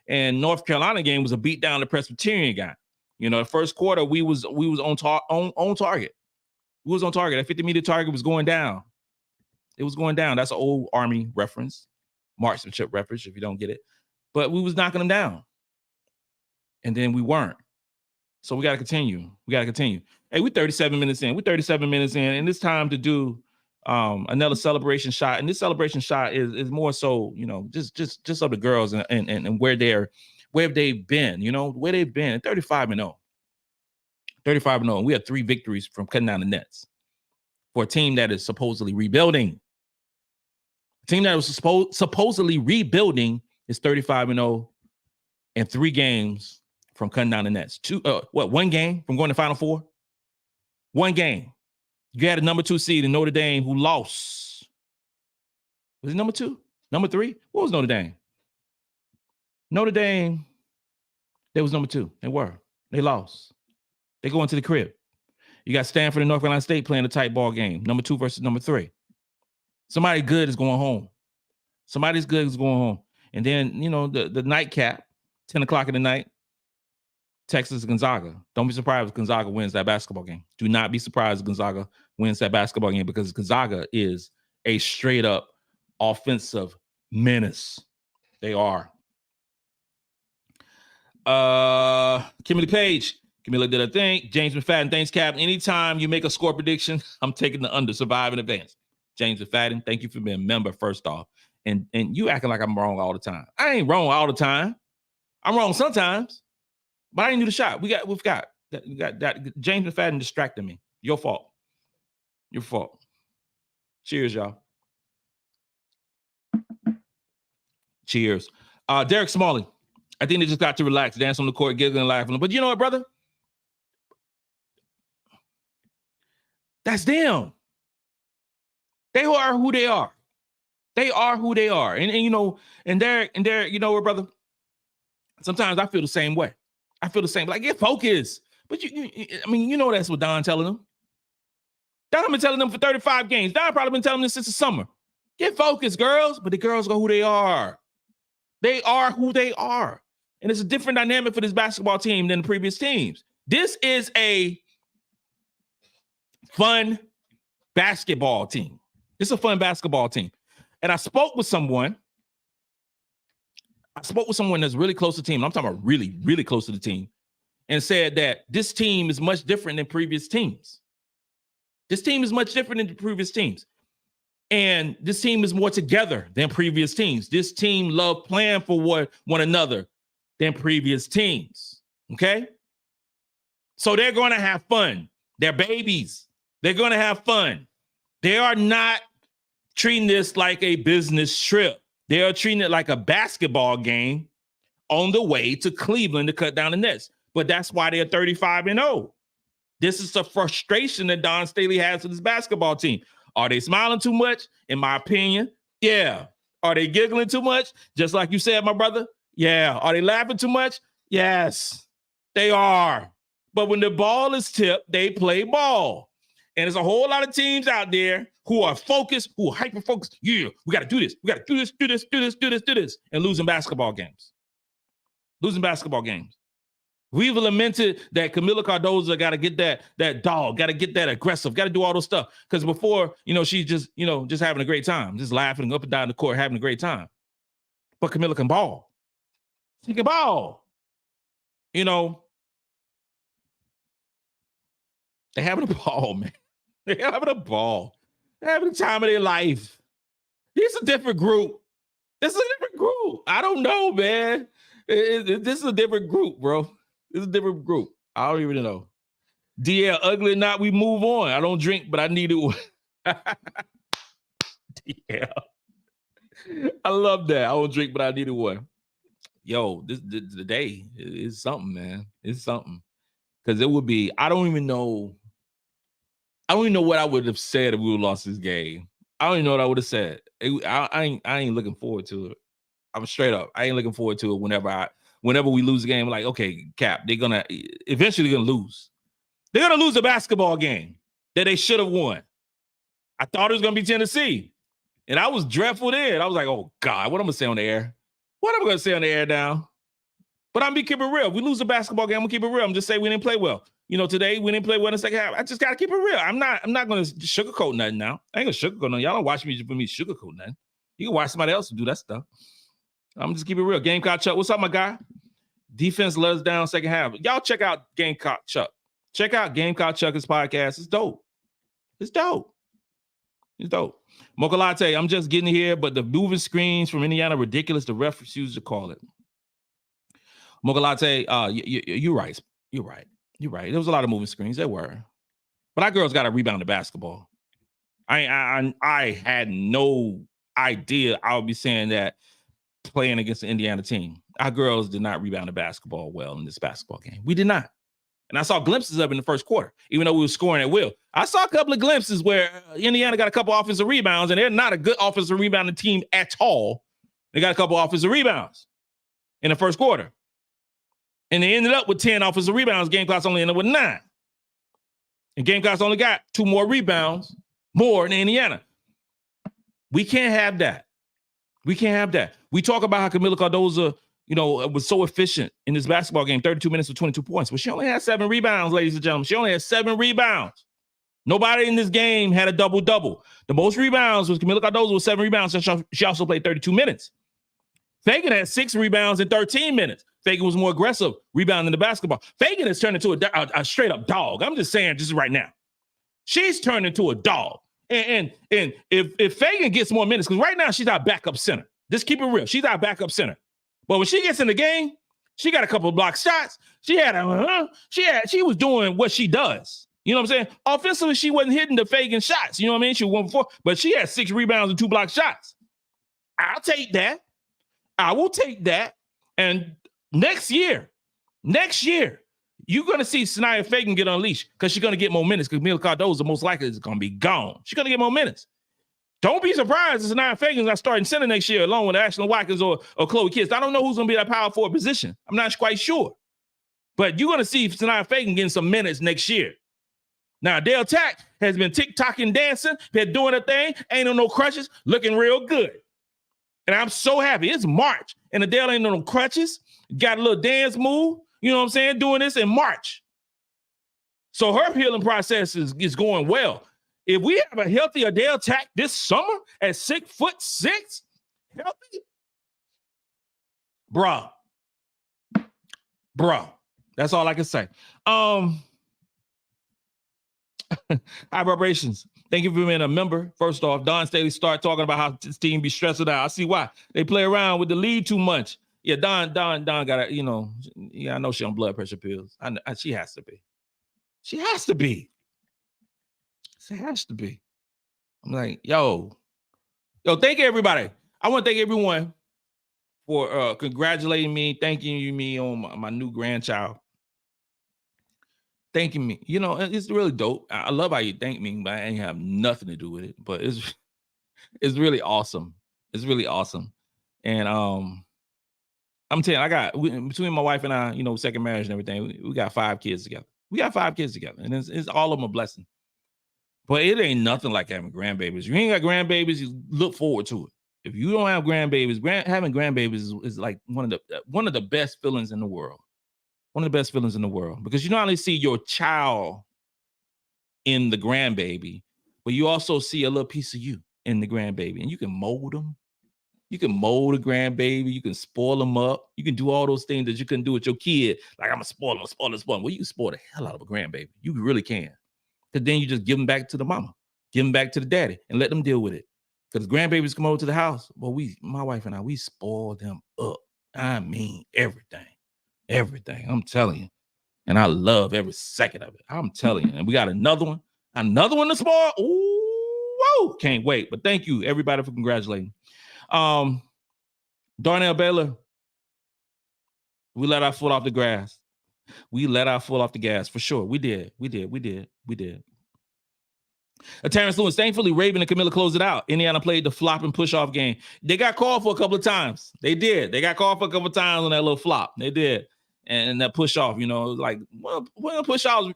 And North Carolina game was a beatdown the Presbyterian got. The first quarter we was on target. We was on target. That 50-meter target was going down. It was going down. That's an old Army reference, marksmanship reference, if you don't get it. But we was knocking them down. And then we weren't. So we got to continue. Hey, we're 37 minutes in. And it's time to do another celebration shot. And this celebration shot is more so, just of the girls and where they've been, where they've been. 35-0. 35-0. We have 3 victories from cutting down the nets for a team that is supposedly rebuilding. A team that was supposedly rebuilding is 35-0 and 3 games from cutting down the nets. 1 game from going to Final Four? 1 game. You had a number 2 seed in Notre Dame who lost. Was it number 2? Number 3? What was Notre Dame? Notre Dame, they was number 2. They lost. They go into the crib. You got Stanford and North Carolina State playing a tight ball game. Number 2 versus number 3. Somebody good is going home. And then, the nightcap, 10 o'clock in the night, Texas Gonzaga. Don't be surprised if Gonzaga wins that basketball game. Do not be surprised if Gonzaga wins that basketball game, because Gonzaga is a straight up offensive menace. They are. Kimberly Page. Kamilla did a thing. James McFadden, thanks, Captain. Anytime you make a score prediction, I'm taking the under. Survive in advance. James McFadden, thank you for being a member, first off. And you acting like I'm wrong all the time. I ain't wrong all the time. I'm wrong sometimes. But I didn't do the shot. We got that. James McFadden distracted me. Your fault. Cheers, y'all. Cheers. Derek Smalley. I think they just got to relax, dance on the court, giggling and laughing. But you know what, brother? That's them. They are who they are. And Derek, you know what, brother? Sometimes I feel the same way. Like, get focused. But that's what Don telling them. Don been telling them for 35 games. Don probably been telling them since the summer. Get focused, girls. But the girls go who they are. They are who they are. And it's a different dynamic for this basketball team than the previous teams. This is a fun basketball team. And I spoke with someone that's really close to the team. I'm talking about really, really close to the team, and said that this team is much different than previous teams. This team is much different than the previous teams. And this team is more together than previous teams. This team love playing for one another than previous teams. Okay? So they're going to have fun. They're babies. They're going to have fun. They are not treating this like a business trip. They are treating it like a basketball game on the way to Cleveland to cut down the nets. But that's why they're 35-0. This is the frustration that Dawn Staley has with his basketball team. Are they smiling too much? In my opinion, yeah. Are they giggling too much? Just like you said, my brother? Yeah. Are they laughing too much? Yes, they are. But when the ball is tipped, they play ball. And there's a whole lot of teams out there who are focused, who are hyper-focused. Yeah, we got to do this. We got to do this, and losing basketball games. We've lamented that Kamilla Cardoso got to get that dog, got to get that aggressive, got to do all those stuff. Because before, she's just having a great time, just laughing up and down the court, having a great time. But Kamilla can ball. She can ball. They're having a ball, man. They're having a ball. They're having the time of their life. This is a different group. I don't know, man. This is a different group, bro. This is a different group. I don't even know. DL, ugly or not, we move on. I don't drink, but I needed one. DL. I love that. I don't drink, but I needed one. Yo, the day is something, man. It's something. Because it would be, I don't even know what I would have said if we would have lost this game. I don't even know what I would have said. I ain't looking forward to it. I'm straight up. I ain't looking forward to it whenever we lose a game. Like, okay, Cap, they're going to eventually lose. They're going to lose a basketball game that they should have won. I thought it was going to be Tennessee. And I was dreadful then. I was like, oh, God, what am I going to say on the air? What am I going to say on the air now? But I'm keep it real. If we lose a basketball game, I'm going to keep it real. I'm just saying we didn't play well. Today we didn't play well in the second half. I just got to keep it real. I'm not going to sugarcoat nothing now. I ain't going to sugarcoat nothing. Y'all don't watch me for me sugarcoat nothing. You can watch somebody else do that stuff. I'm just keep it real. Gamecock Chuck, what's up, my guy? Defense let us down second half. Y'all check out Gamecock Chuck. Check out Gamecock Chuck's podcast. It's dope. Mocha Latte, I'm just getting here, but the moving screens from Indiana ridiculous. The ref refused to call it. Mocha Latte, you're right. You're right. There was a lot of moving screens. There were. But our girls got to rebound the basketball. I had no idea I would be saying that playing against the Indiana team. Our girls did not rebound the basketball well in this basketball game. We did not. And I saw glimpses of it in the first quarter, even though we were scoring at will. I saw a couple of glimpses where Indiana got a couple offensive rebounds, and they're not a good offensive rebounding team at all. They got a couple offensive rebounds in the first quarter. And they ended up with 10 offensive rebounds. Gamecocks only ended up with 9. And Gamecocks only got 2 more rebounds more than Indiana. We can't have that. We talk about how Kamilla Cardoso, was so efficient in this basketball game, 32 minutes with 22 points. But she only had 7 rebounds, ladies and gentlemen. She only had 7 rebounds. Nobody in this game had a double-double. The most rebounds was Kamilla Cardoso with 7 rebounds. And she also played 32 minutes. Feagin had 6 rebounds in 13 minutes. Feagin was more aggressive rebounding the basketball. Feagin has turned into a straight-up dog. I'm just saying just right now. She's turned into a dog. And if Feagin gets more minutes, because right now she's our backup center. Just keep it real. She's our backup center. But when she gets in the game, she got a couple of block shots. She was doing what she does. You know what I'm saying? Offensively, she wasn't hitting the Feagin shots. You know what I mean? She was 1 for 4, but she had 6 rebounds and 2 block shots. I'll take that. I will take that. And next year, you're going to see Sania Feagin get unleashed because she's going to get more minutes because Kamilla Cardoso most likely is going to be gone. She's going to get more minutes. Don't be surprised if Sania Feagin's not starting center next year along with Ashlyn Watkins or Chloe Kiss. I don't know who's going to be that power forward position. I'm not quite sure. But you're going to see Sania Feagin getting some minutes next year. Now, Dale Tack has been tick-tocking, dancing, been doing a thing, ain't on no crutches, looking real good. And I'm so happy. It's March, and Adele ain't on no crutches, got a little dance move, you know what I'm saying, doing this in March. So her healing process is going well. If we have a healthy Adele Tack this summer at 6'6", healthy, bruh. That's all I can say. High vibrations. Thank you for being a member. First off, Dawn Staley start talking about how this team be stressing out. I see why. They play around with the lead too much. Yeah, Dawn got a, I know she on blood pressure pills. She has to be. She has to be. I'm like, yo, thank you, everybody. I want to thank everyone for congratulating me, thanking me on my new grandchild. Thanking me. It's really dope. I love how you thank me, but I ain't have nothing to do with it. But it's really awesome. It's really awesome. And I'm telling you, between my wife and I, second marriage and everything, we got 5 kids together. And it's all of them a blessing. But it ain't nothing like having grandbabies. If you ain't got grandbabies, you look forward to it. If you don't have grandbabies, having grandbabies is like one of the best feelings in the world. One of the best feelings in the world, because you not only see your child in the grandbaby, but you also see a little piece of you in the grandbaby, and you can mold them. You can mold a grandbaby. You can spoil them up. You can do all those things that you couldn't do with your kid. Like, I'm going to spoil them. Well, you can spoil the hell out of a grandbaby. You really can. Because then you just give them back to the mama, give them back to the daddy, and let them deal with it. Because grandbabies come over to the house. Well, my wife and I, we spoil them up. I mean, everything. I'm telling you. And I love every second of it. I'm telling you. And we got another one to spoil. Ooh, whoa. Can't wait. But thank you, everybody, for congratulating. Darnell Baylor, we let our foot off the gas. For sure. We did. Terrence Lewis, thankfully, Raven and Kamilla closed it out. Indiana played the flop and push-off game. They got called for a couple of times. They did. They got called for a couple of times on that little flop. They did. And that push-off, like, well, push-offs,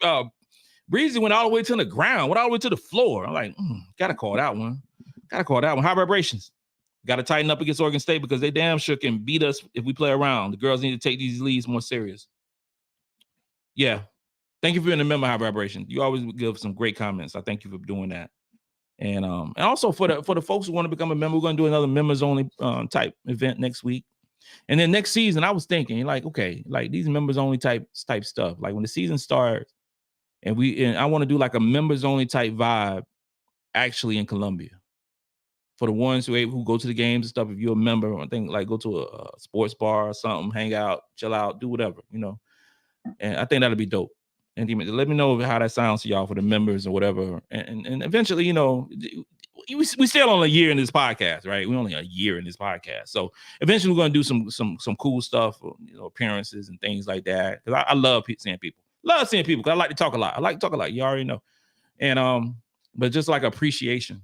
Breezy went all the way to the ground, went all the way to the floor. I'm like, gotta call that one. High vibrations. Got to tighten up against Oregon State because they damn sure can beat us if we play around. The girls need to take these leads more serious. Yeah. Thank you for being a member of High Vibration. You always give some great comments. I thank you for doing that. And also for the folks who want to become a member, we're going to do another members only type event next week. And then next season, I was thinking, like, okay, like these members only type stuff. Like when the season starts, and I want to do like a members only type vibe actually in Columbia. For the ones who go to the games and stuff, if you're a member, or think like go to a sports bar or something, hang out, chill out, do whatever, And I think that'll be dope. And let me know how that sounds to y'all for the members or whatever. And eventually, we still only a year in this podcast, right? We're only a year in this podcast. So eventually we're going to do some cool stuff, appearances and things like that. Because I love seeing people. Love seeing people because I like to talk a lot. You already know. And but just like appreciation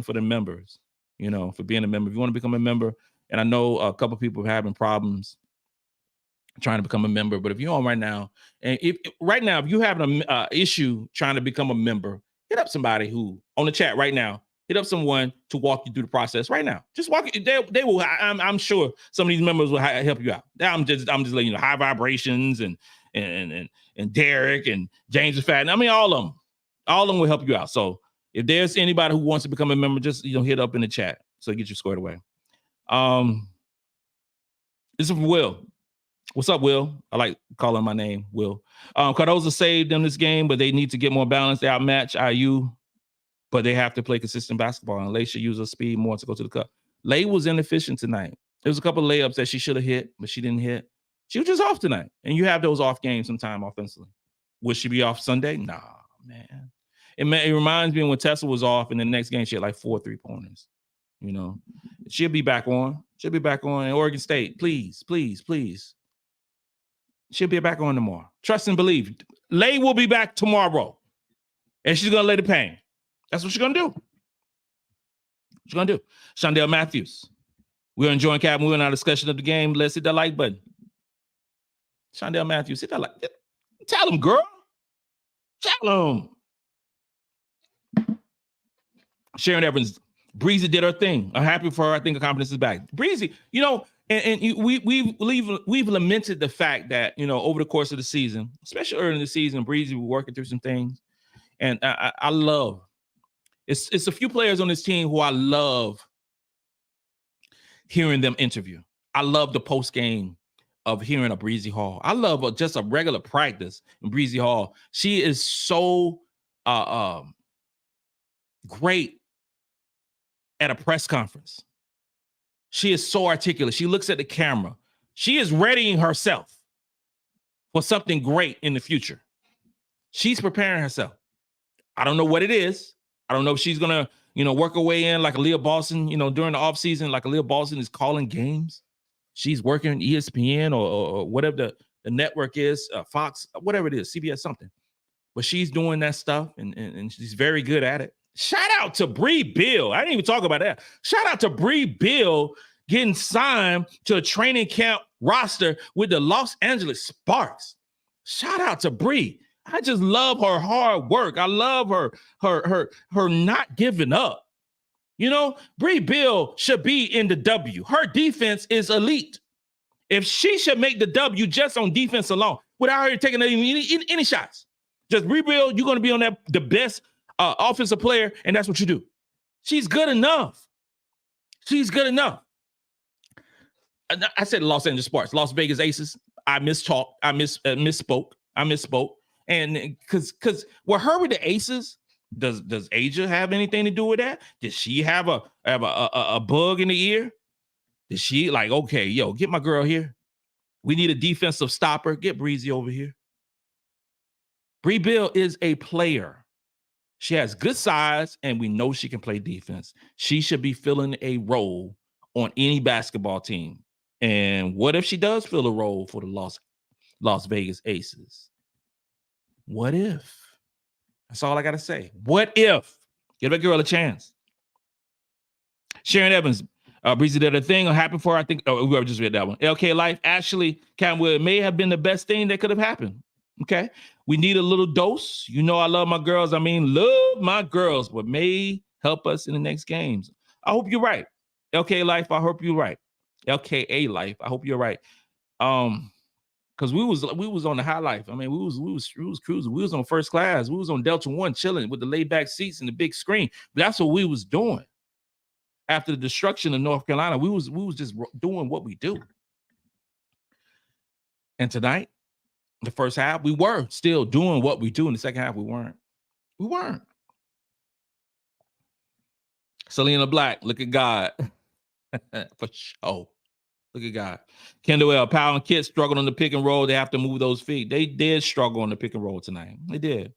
for the members, for being a member. If you want to become a member, and I know a couple of people are having problems trying to become a member, but if you're on right now, and if you have an issue trying to become a member, hit up somebody who on the chat right now. Hit up someone to walk you through the process right now. Just walk it. They will. I'm sure some of these members will help you out. I'm just letting you know. High vibrations and Derek and James and Fat. I mean, all of them will help you out. So if there's anybody who wants to become a member, just hit up in the chat so get you squared away. This is from Will. What's up, Will? I like calling my name, Will. Cardoso saved them this game, but they need to get more balance. They outmatch IU, but they have to play consistent basketball. And Lay should use her speed more to go to the cup. Lay was inefficient tonight. There was a couple of layups that she should have hit, but she didn't hit. She was just off tonight. And you have those off games sometime offensively. Would she be off Sunday? Nah, man. It reminds me when Tessa was off, and the next game she had like 4 3-pointers. She'll be back on. She'll be back on. And Oregon State, please. She'll be back on tomorrow. Trust and believe. Lay will be back tomorrow. And she's going to lay the pain. That's what she's going to do. Shondell Matthews. We're enjoying Cap moving our discussion of the game. Let's hit that like button. Shondell Matthews, hit that like. Tell him, girl. Tell him. Sharon Evans. Breezy did her thing. I'm happy for her. I think her confidence is back. Breezy, we've lamented the fact that over the course of the season, especially early in the season, Breezy was working through some things, And I love, it's a few players on this team who I love hearing them interview. I love the post game of hearing a Bree Hall. I love just a regular practice in Bree Hall. She is so great at a press conference. She is so articulate. She looks at the camera. She is readying herself for something great in the future. She's preparing herself. I don't know what it is. I don't know if she's going to, work her way in like a Leah Boston, during the offseason, like a Leah Boston is calling games. She's working ESPN or whatever the network is, Fox, whatever it is, CBS something. But she's doing that stuff, and she's very good at it. Shout out to Bree Bill. I didn't even talk about that. Shout out to Bree Bill getting signed to a training camp roster with the Los Angeles Sparks. Shout out to Bree. I just love her hard work. I love her not giving up. Bree Bill should be in the W. Her defense is elite. If she should make the W just on defense alone, without her taking any shots, just Bree Bill, you're going to be on the best offensive player, and that's what you do. She's good enough. She's good enough. I said Los Angeles Sparks, Las Vegas Aces. I misspoke. I misspoke. And because with her with the Aces, does Asia have anything to do with that? Did she have a bug in the ear? Did she okay, get my girl here. We need a defensive stopper. Get Breezy over here. Bree Bill is a player. She has good size, and we know she can play defense. She should be filling a role on any basketball team. And what if she does fill a role for the Las Vegas Aces? What if? That's all I got to say. What if? Give that girl a chance. Sharon Evans, Breezy did a thing happened for her. I think, whoever just read that one. LK Life, Ashley Camwood may have been the best thing that could have happened. Okay. We need a little dose. I love my girls. Love my girls, but may help us in the next games. I hope you're right. LK Life, I hope you're right. LKA Life, I hope you're right. Because we was on the high life. We was cruising. We was on first class. We was on Delta One chilling with the laid back seats and the big screen. But that's what we was doing. After the destruction of North Carolina, we was just doing what we do. And tonight, the first half, we were still doing what we do. In the second half, we weren't. We weren't. Selena Black, look at God. For sure. Look at God. Kendall L. Powell and Kit struggled on the pick and roll. They have to move those feet. They did struggle on the pick and roll tonight. They did.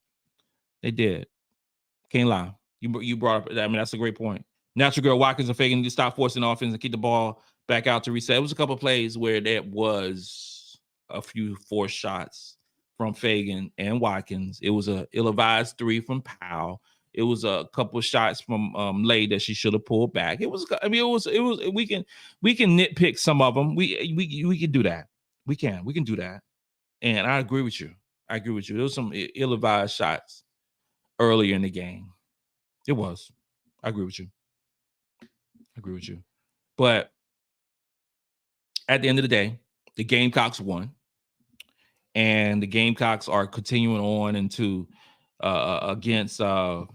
Can't lie. You brought up, that's a great point. Natural Girl Watkins and Feagin need to stop forcing offense and keep the ball back out to reset. It was a couple of plays where there was a few forced shots from Feagin and Watkins. It was a ill-advised 3 from Powell. It was a couple of shots from Lay that she should have pulled back. It was we can nitpick some of them. We can do that. We can do that. And I agree with you. There was some ill-advised shots earlier in the game. It was. I agree with you. But at the end of the day, the Gamecocks won. And the Gamecocks are continuing on into against Oregon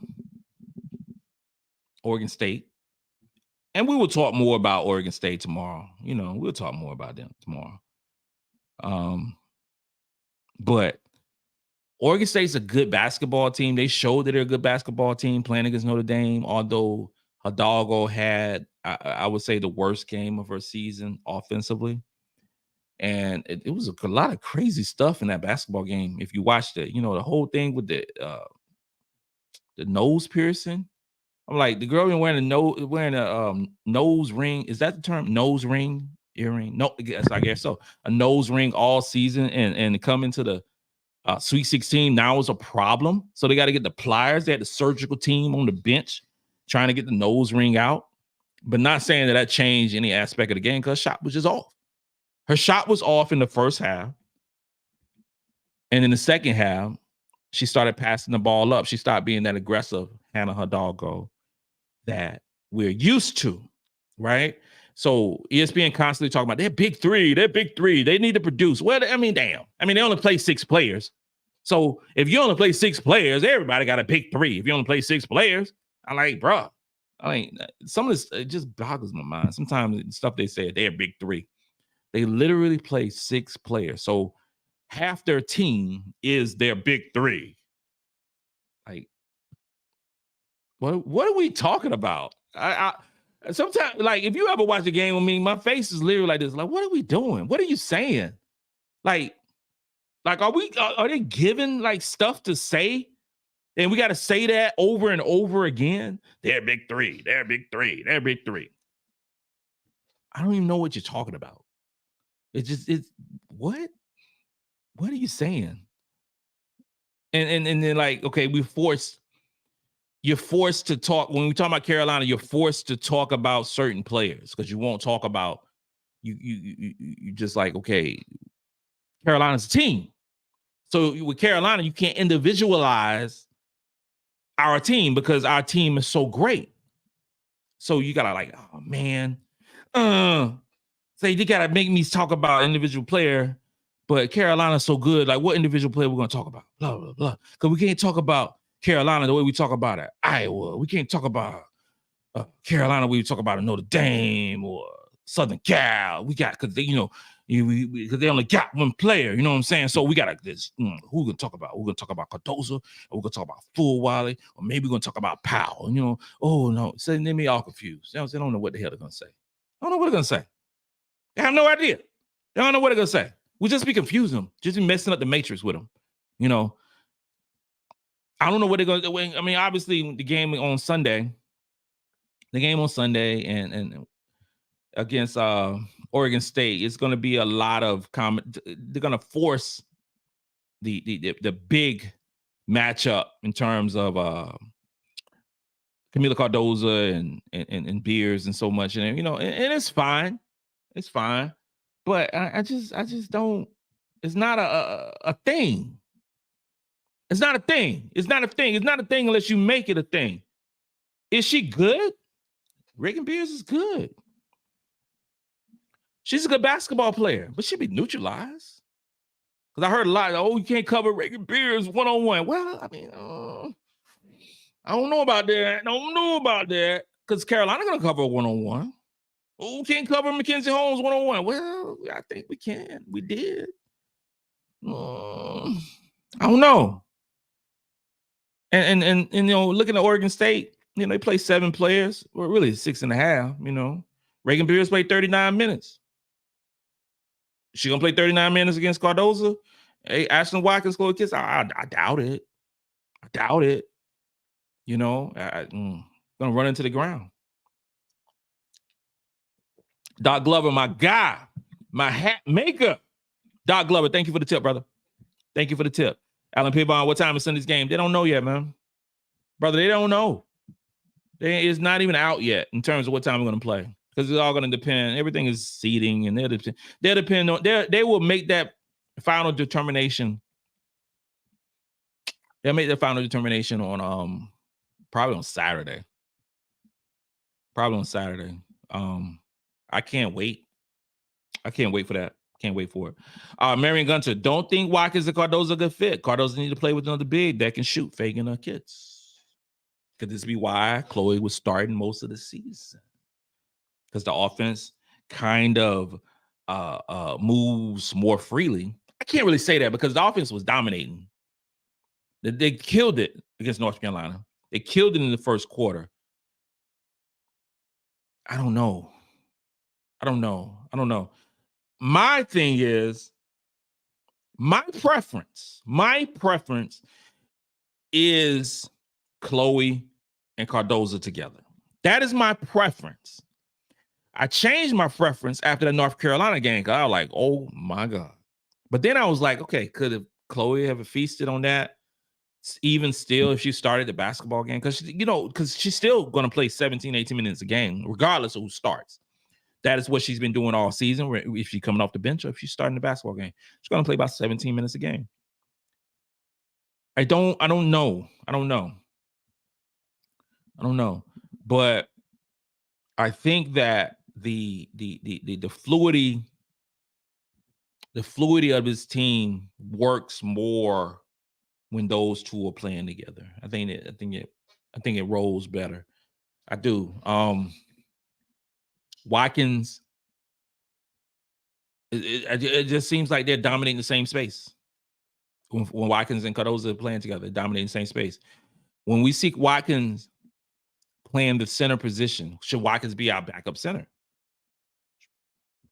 State. And we will talk more about Oregon State tomorrow. We'll talk more about them tomorrow. But Oregon State's a good basketball team. They showed that they're a good basketball team playing against Notre Dame, although Hidalgo had, I would say, the worst game of her season offensively. And it was a lot of crazy stuff in that basketball game. If you watched it, the whole thing with the nose piercing. I'm like, the girl been wearing a nose ring. Is that the term? Nose ring, earring? No, I guess so. A nose ring all season and come into the Sweet 16 now is a problem. So they got to get the pliers. They had the surgical team on the bench trying to get the nose ring out. But not saying that changed any aspect of the game because shot was just off. Her shot was off in the first half. And in the second half, she started passing the ball up. She stopped being that aggressive Hannah Hidalgo that we're used to, right? So ESPN constantly talking about their big three. They need to produce. Well, damn. They only play 6 players. So if you only play 6 players, everybody got to pick 3. If you only play 6 players, I'm like, bro, I mean, some of this, it just boggles my mind. Sometimes the stuff they say, they're big 3. They literally play 6 players. So half their team is their big 3. Like, what are we talking about? I sometimes, like, if you ever watch a game with me, my face is literally like this. Like, what are we doing? What are you saying? Like are they giving like stuff to say? And we got to say that over and over again. They're big 3. They're big 3. They're big 3. I don't even know what you're talking about. It's what? What are you saying? And then, like, okay, you're forced to talk. When we talk about Carolina, you're forced to talk about certain players because you won't talk about you just like, okay, Carolina's a team. So with Carolina, you can't individualize our team because our team is so great. So you gotta like, oh man, say you gotta make me talk about an individual player, but Carolina's so good. Like, what individual player we're gonna talk about? Blah blah blah. Because we can't talk about Carolina the way we talk about it. Iowa. We can't talk about Carolina the way we talk about Notre Dame or Southern Cal. We got because because they only got one player, you know what I'm saying? So we got this. Who we gonna talk about? We're gonna talk about Cardoso, or we're gonna talk about Fulwiley, or maybe we're gonna talk about Powell. Oh no, so then they all confused. They don't know what the hell they're gonna say. I don't know what they're gonna say. They have no idea. They don't know what they're gonna say. We just be confusing them, just be messing up the matrix with them. I don't know what they're gonna do. I mean, obviously the game on Sunday, and against Oregon State, it's going to be a lot of they're going to force the big matchup in terms of Kamilla Cardoso and Beers and so much, and and it's fine, but I just don't. It's not a thing. It's not a thing. It's not a thing. It's not a thing unless you make it a thing. Is she good? Reagan Beers is good. She's a good basketball player, but she'd be neutralized. Because I heard a lot, you can't cover Reagan Beers one-on-one. Well, I mean, I don't know about that. Because Carolina going to cover one-on-one. Oh, can't cover Mackenzie Holmes one-on-one. Well, I think we can. We did. I don't know. And looking at Oregon State, they play 7 players. Well, really 6.5, Reagan Beers played 39 minutes. She gonna play 39 minutes against Cardoso? Hey, Ashlyn Watkins go kiss? I doubt it. I'm gonna run into the ground. Doc Glover, my guy, my hat maker. Doc Glover, thank you for the tip, brother. Thank you for the tip. Alan Pibon, what time is Sunday's game? They don't know yet, man. Brother, they don't know. It's not even out yet in terms of what time we're gonna play. Because it's all going to depend. Everything is seeding, and they'll depend on. They will make that final determination. They'll make the final determination on probably on Saturday. I can't wait. I can't wait for that. Can't wait for it. Marion Gunter, don't think Watkins and Cardoso a good fit. Cardoso need to play with another big that can shoot. Feagin or Kits. Could this be why Chloe was starting most of the season? Because the offense kind of moves more freely. I can't really say that because the offense was dominating. They killed it against North Carolina. They killed it in the first quarter. I don't know. My thing is, my preference is Chloe and Cardoso together. That is my preference. I changed my preference after the North Carolina game because I was like, oh my God. But then I was like, okay, could Chloe have feasted on that? Even still, if she started the basketball game, because she's still going to play 17, 18 minutes a game, regardless of who starts. That is what she's been doing all season. If she's coming off the bench or if she's starting the basketball game, she's going to play about 17 minutes a game. I don't know. But I think that the fluidity of his team works more when those two are playing together. I think it rolls better. I do. Watkins, it just seems like they're dominating the same space. When Watkins and Cardoso are playing together, dominating the same space. When we see Watkins playing the center position, should Watkins be our backup center?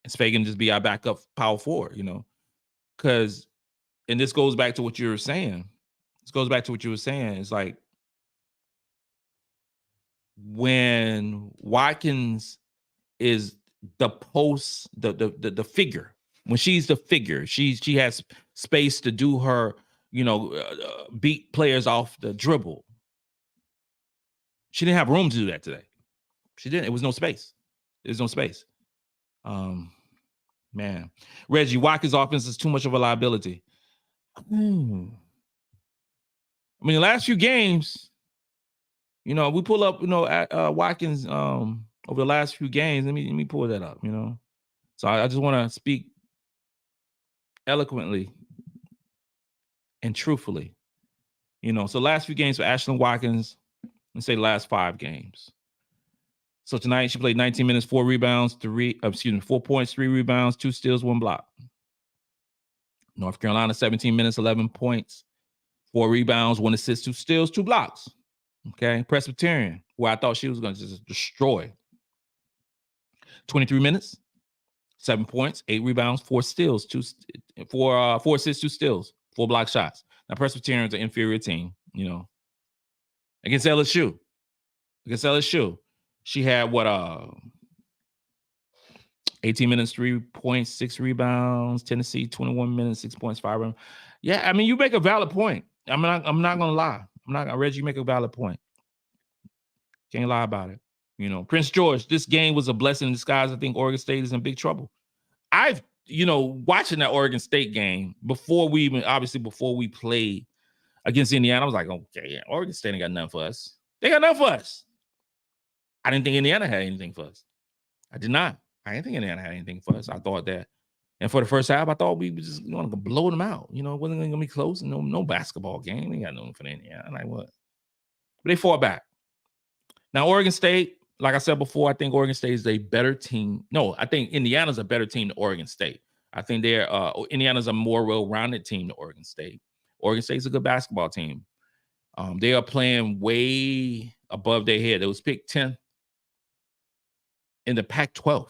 And Feagin just be our backup power forward, Because, and this goes back to what you were saying. It's like when Watkins is the post, the figure. When she's the figure, she has space to do her, beat players off the dribble. She didn't have room to do that today. She didn't. It was no space. There's no space. Man, Reggie, Watkins' offense is too much of a liability. I mean, the last few games, we pull up, Watkins over the last few games. Let me pull that up. So I just want to speak eloquently and truthfully. So last few games for Ashlyn Watkins, let's say the last 5 games. So tonight she played 19 minutes, 4 rebounds, 4 points, 3 rebounds, 2 steals, 1 block. North Carolina, 17 minutes, 11 points, 4 rebounds, 1 assist, 2 steals, 2 blocks. Okay. Presbyterian, where I thought she was going to just destroy. 23 minutes, 7 points, 8 rebounds, 4 steals, 4 assists, 2 steals, 4 block shots. Now Presbyterian's an inferior team, Against LSU. She had 18 minutes, 3 points, 6 rebounds. Tennessee, 21 minutes, 6 points, 5 rebounds. Yeah, I mean, you make a valid point. I'm not gonna lie. Reggie, you make a valid point. Can't lie about it. Prince George, this game was a blessing in disguise. I think Oregon State is in big trouble. I've, watching that Oregon State game before we played against Indiana, I was like, okay, yeah, Oregon State ain't got nothing for us. They got nothing for us. I didn't think Indiana had anything for us. I did not. I didn't think Indiana had anything for us. I thought that. And for the first half, I thought we were just going to blow them out. It wasn't going to be close. No basketball game. We got nothing for Indiana. I'm like, what? But they fought back. Now, Oregon State, like I said before, I think Oregon State is a better team. No, I think Indiana's a better team than Oregon State. I think Indiana's a more well-rounded team than Oregon State. Oregon State's a good basketball team. They are playing way above their head. It was picked 10th in the Pac-12,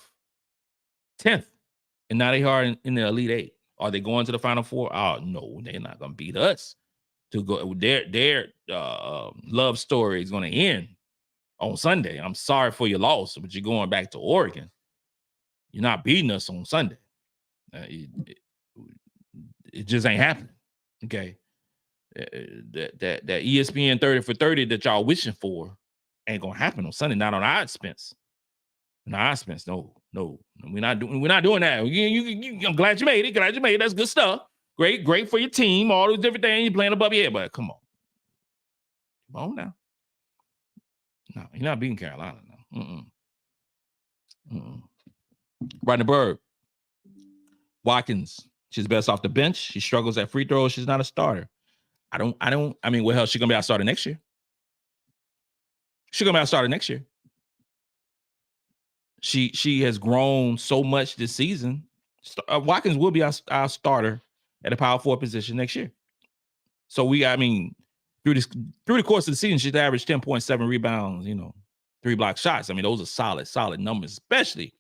10th, and now they are in the Elite 8. Are they going to the Final Four? Oh no, they're not going to beat us. To go, their love story is going to end on Sunday. I'm sorry for your loss, but you're going back to Oregon. You're not beating us on Sunday. It just ain't happening. Okay, that ESPN 30 for 30 that y'all wishing for ain't gonna happen on Sunday. Not on our expense. No, we're not doing that. I'm glad you made it. That's good stuff. Great for your team. All those different things you're playing above your head, but come on now. No, you're not beating Carolina now. Right in the bird. Watkins, she's best off the bench. She struggles at free throws. She's not a starter. I mean, well, hell, she's gonna be our starter next year. She has grown so much this season. Watkins will be our starter at the power forward position next year. So through the course of the season, she's averaged 10.7 rebounds, 3 block shots. I mean, those are solid numbers, especially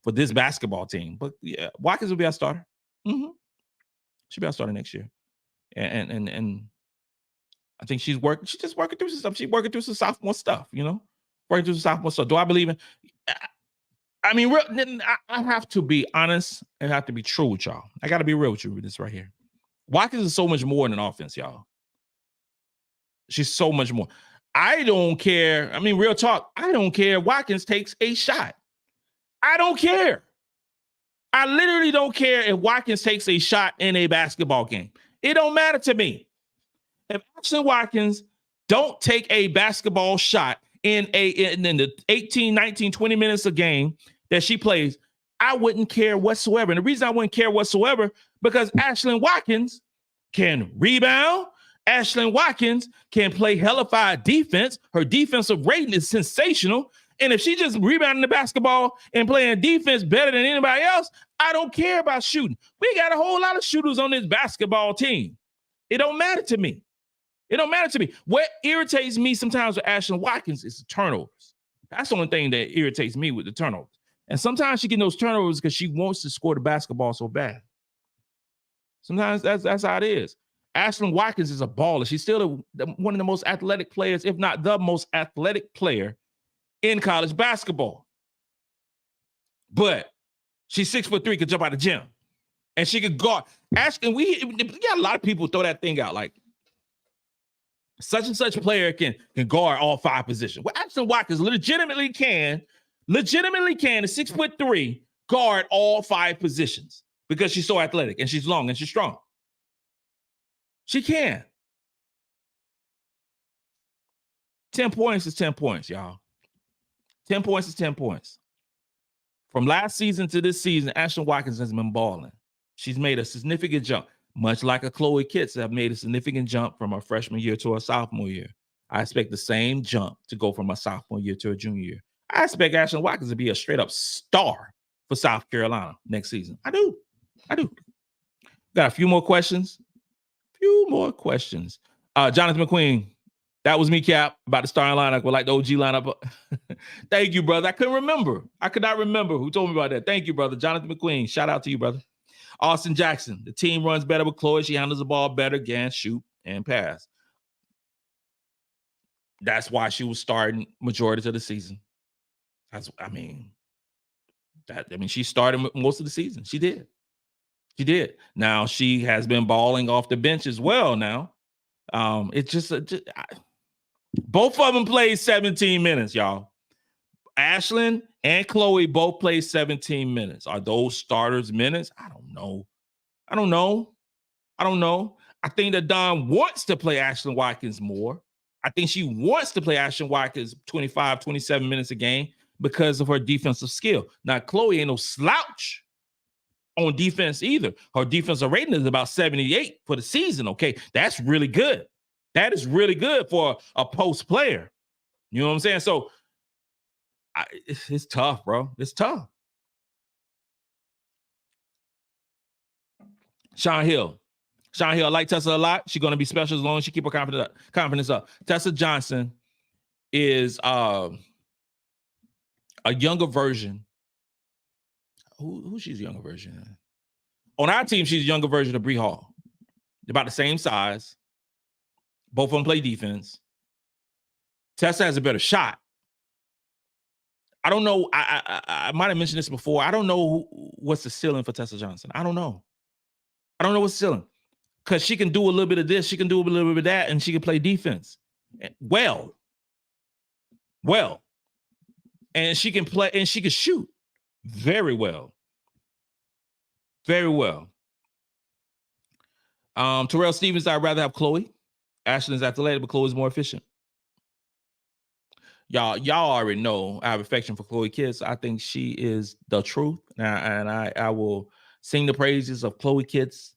for this basketball team. But yeah, Watkins will be our starter. She'll be our starter next year. And I think she's just working through some stuff. She's working through some sophomore stuff, working through some sophomore stuff. Do I believe in? I mean, I have to be honest and have to be true with y'all. I got to be real with you with this right here. Watkins is so much more than offense, y'all. She's so much more. I don't care. I mean, real talk. I don't care if Watkins takes a shot. I don't care. I literally don't care if Watkins takes a shot in a basketball game. It don't matter to me. If Ashlyn Watkins don't take a basketball shot in the 18, 19, 20 minutes a game that she plays, I wouldn't care whatsoever. And the reason I wouldn't care whatsoever, because Ashlyn Watkins can rebound. Ashlyn Watkins can play hellified defense. Her defensive rating is sensational. And if she just rebounding the basketball and playing defense better than anybody else, I don't care about shooting. We got a whole lot of shooters on this basketball team. It don't matter to me. It don't matter to me. What irritates me sometimes with Ashlyn Watkins is the turnovers. That's the only thing that irritates me with the turnovers. And sometimes she gets those turnovers because she wants to score the basketball so bad. Sometimes that's how it is. Ashlyn Watkins is a baller. She's still one of the most athletic players, if not the most athletic player in college basketball. But she's 6'3", could jump out of the gym. And she could guard. Ashlyn, we got a lot of people throw that thing out like such and such player can guard all 5 positions. Well, Ashlyn Watkins legitimately can, at 6'3", guard all 5 positions because she's so athletic and she's long and she's strong. She can. 10 points is 10 points, y'all. 10 points is 10 points. From last season to this season, Ashlyn Watkins has been balling. She's made a significant jump, much like a Chloe Kitts have made a significant jump from her freshman year to her sophomore year. I expect the same jump to go from her sophomore year to her junior year. I expect Ashlyn Watkins to be a straight-up star for South Carolina next season. I do. Got a few more questions. Jonathan McQueen, that was me, Cap, about the starting lineup, like the OG lineup. Thank you, brother. I couldn't remember. I could not remember who told me about that. Thank you, brother. Jonathan McQueen, shout out to you, brother. Austin Jackson, the team runs better with Chloe. She handles the ball better, can shoot and pass. That's why she was starting majority of the season. She started most of the season. She did. Now she has been balling off the bench as well. Now, both of them played 17 minutes, y'all. Ashlyn and Chloe both played 17 minutes. Are those starters minutes? I don't know. I think that Dawn wants to play Ashlyn Watkins more. I think she wants to play Ashlyn Watkins 25, 27 minutes a game because of her defensive skill. Now, Chloe ain't no slouch on defense either. Her defensive rating is about 78 for the season, okay? That's really good. That is really good for a post player. You know what I'm saying? So, it's tough, bro. It's tough. Sean Hill, I like Tessa a lot. She's going to be special as long as she keep her confidence up. Tessa Johnson is a younger version. Who she's a younger version? On our team, she's a younger version of Bree Hall. They're about the same size. Both of them play defense. Tessa has a better shot. I don't know. I might have mentioned this before. I don't know what's the ceiling for Tessa Johnson. I don't know what's the ceiling. Because she can do a little bit of this, she can do a little bit of that, and she can play defense. Well. And she can play, and she can shoot very well. Terrell Stevens, I'd rather have Chloe. Ashlyn's athletic, but Chloe's more efficient. Y'all already know I have affection for Chloe Kitts. I think she is the truth. And I will sing the praises of Chloe Kitts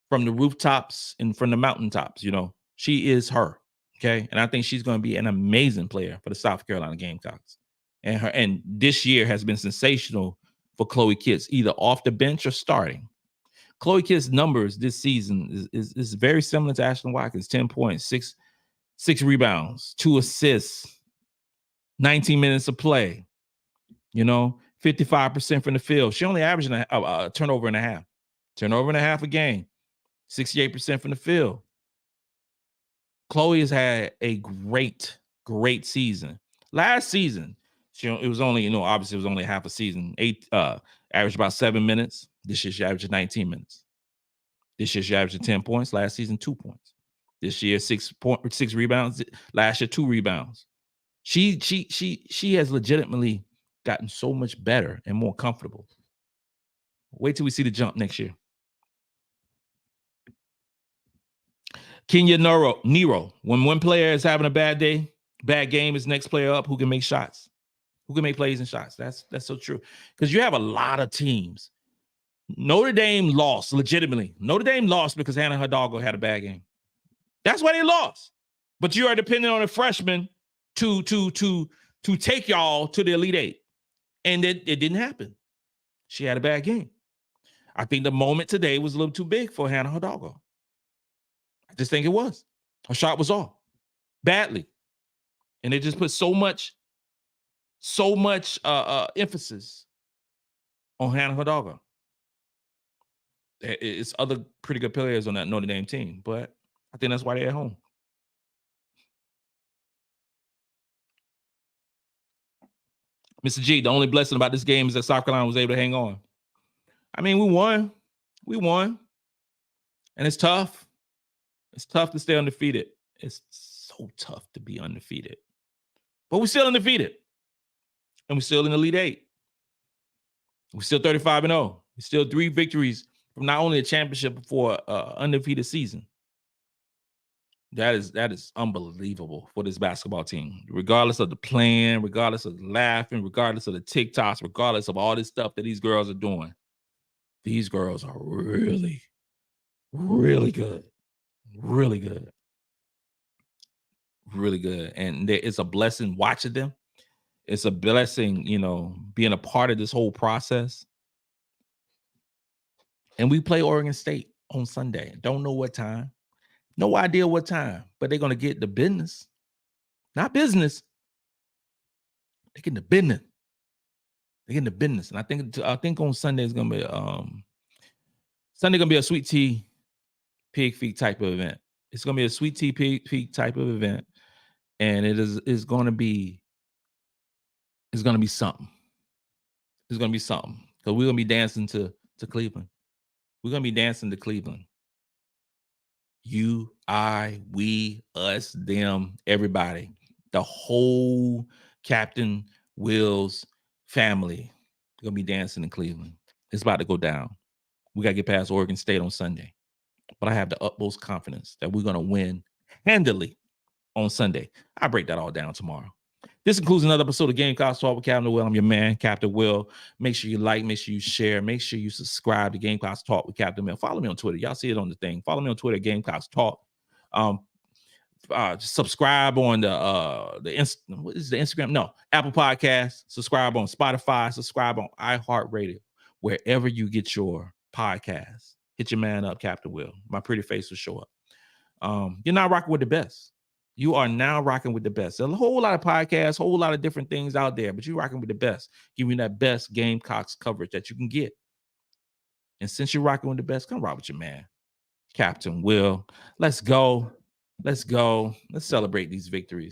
from the rooftops and from the mountaintops. You know, she is her. Okay. And I think she's going to be an amazing player for the South Carolina Gamecocks. And this year has been sensational for Chloe Kitts, either off the bench or starting. Chloe Kitts' numbers this season is very similar to Ashlyn Watkins. 10 points, six rebounds, 2 assists, 19 minutes of play, 55% from the field. She only averaging a turnover and a half. Turnover and a half a game, 68% from the field. Chloe has had a great season. Last season, it was only, obviously it was only half a season. Averaged about 7 minutes. This year she averaged 19 minutes. This year she averaged 10 points. Last season, 2 points. This year, 6 rebounds. Last year, 2 rebounds. She has legitimately gotten so much better and more comfortable. Wait till we see the jump next year. Kenya Nero. When one player is having a bad day, bad game, is next player up who can make shots, who can make plays and shots. That's so true. Because you have a lot of teams. Notre Dame lost legitimately. Notre Dame lost because Hannah Hidalgo had a bad game. That's why they lost. But you are dependent on a freshman to take y'all to the Elite Eight. And it didn't happen. She had a bad game. I think the moment today was a little too big for Hannah Hidalgo. I just think it was. Her shot was off badly. And it just put so much emphasis on Hannah Hidalgo. It's other pretty good players on that Notre Dame team, but I think that's why they're at home. Mr. G, the only blessing about this game is that South Carolina was able to hang on. I mean, we won. We won. And it's tough. It's tough to stay undefeated. It's so tough to be undefeated. But we're still undefeated. And we're still in the Elite Eight. We're still 35-0. We're still 3 victories from not only a championship but for an undefeated season. That is unbelievable for this basketball team. Regardless of the plan, regardless of the laughing, regardless of the TikToks, regardless of all this stuff that these girls are doing, these girls are really, really good. Really good. Really good. And it's a blessing watching them. It's a blessing, being a part of this whole process. And we play Oregon State on Sunday. Don't know what time. No idea what time, but they're going to get the business. Not business. They're getting the business. They're getting the business. And I think on Sunday is going to be Sunday going to be a Sweet Tea Pig Feet type of event. It's going to be a Sweet Tea Pig Feet type of event. And it's going to be something. It's going to be something. Because we're going to be dancing to Cleveland. We're going to be dancing to Cleveland. You, I, we, us, them, everybody. The whole Captain Will's family. We're going to be dancing in Cleveland. It's about to go down. We got to get past Oregon State on Sunday. But I have the utmost confidence that we're going to win handily on Sunday. I'll break that all down tomorrow. This includes another episode of Gamecocks Talk with Captain Will. I'm your man, Captain Will. Make sure you like, make sure you share, make sure you subscribe to Gamecocks Talk with Captain Will. Follow me on Twitter. Y'all see it on the thing. Follow me on Twitter, Gamecocks Talk. Subscribe on what is the Instagram? No, Apple Podcasts. Subscribe on Spotify. Subscribe on iHeartRadio. Wherever you get your podcasts. Hit your man up, Captain Will. My pretty face will show up. You're not rocking with the best. You are now rocking with the best. There's a whole lot of podcasts, whole lot of different things out there, but you're rocking with the best. Giving you that best Gamecocks coverage that you can get. And since you're rocking with the best, come rock with your man, Captain Will. Let's go. Let's go. Let's celebrate these victories.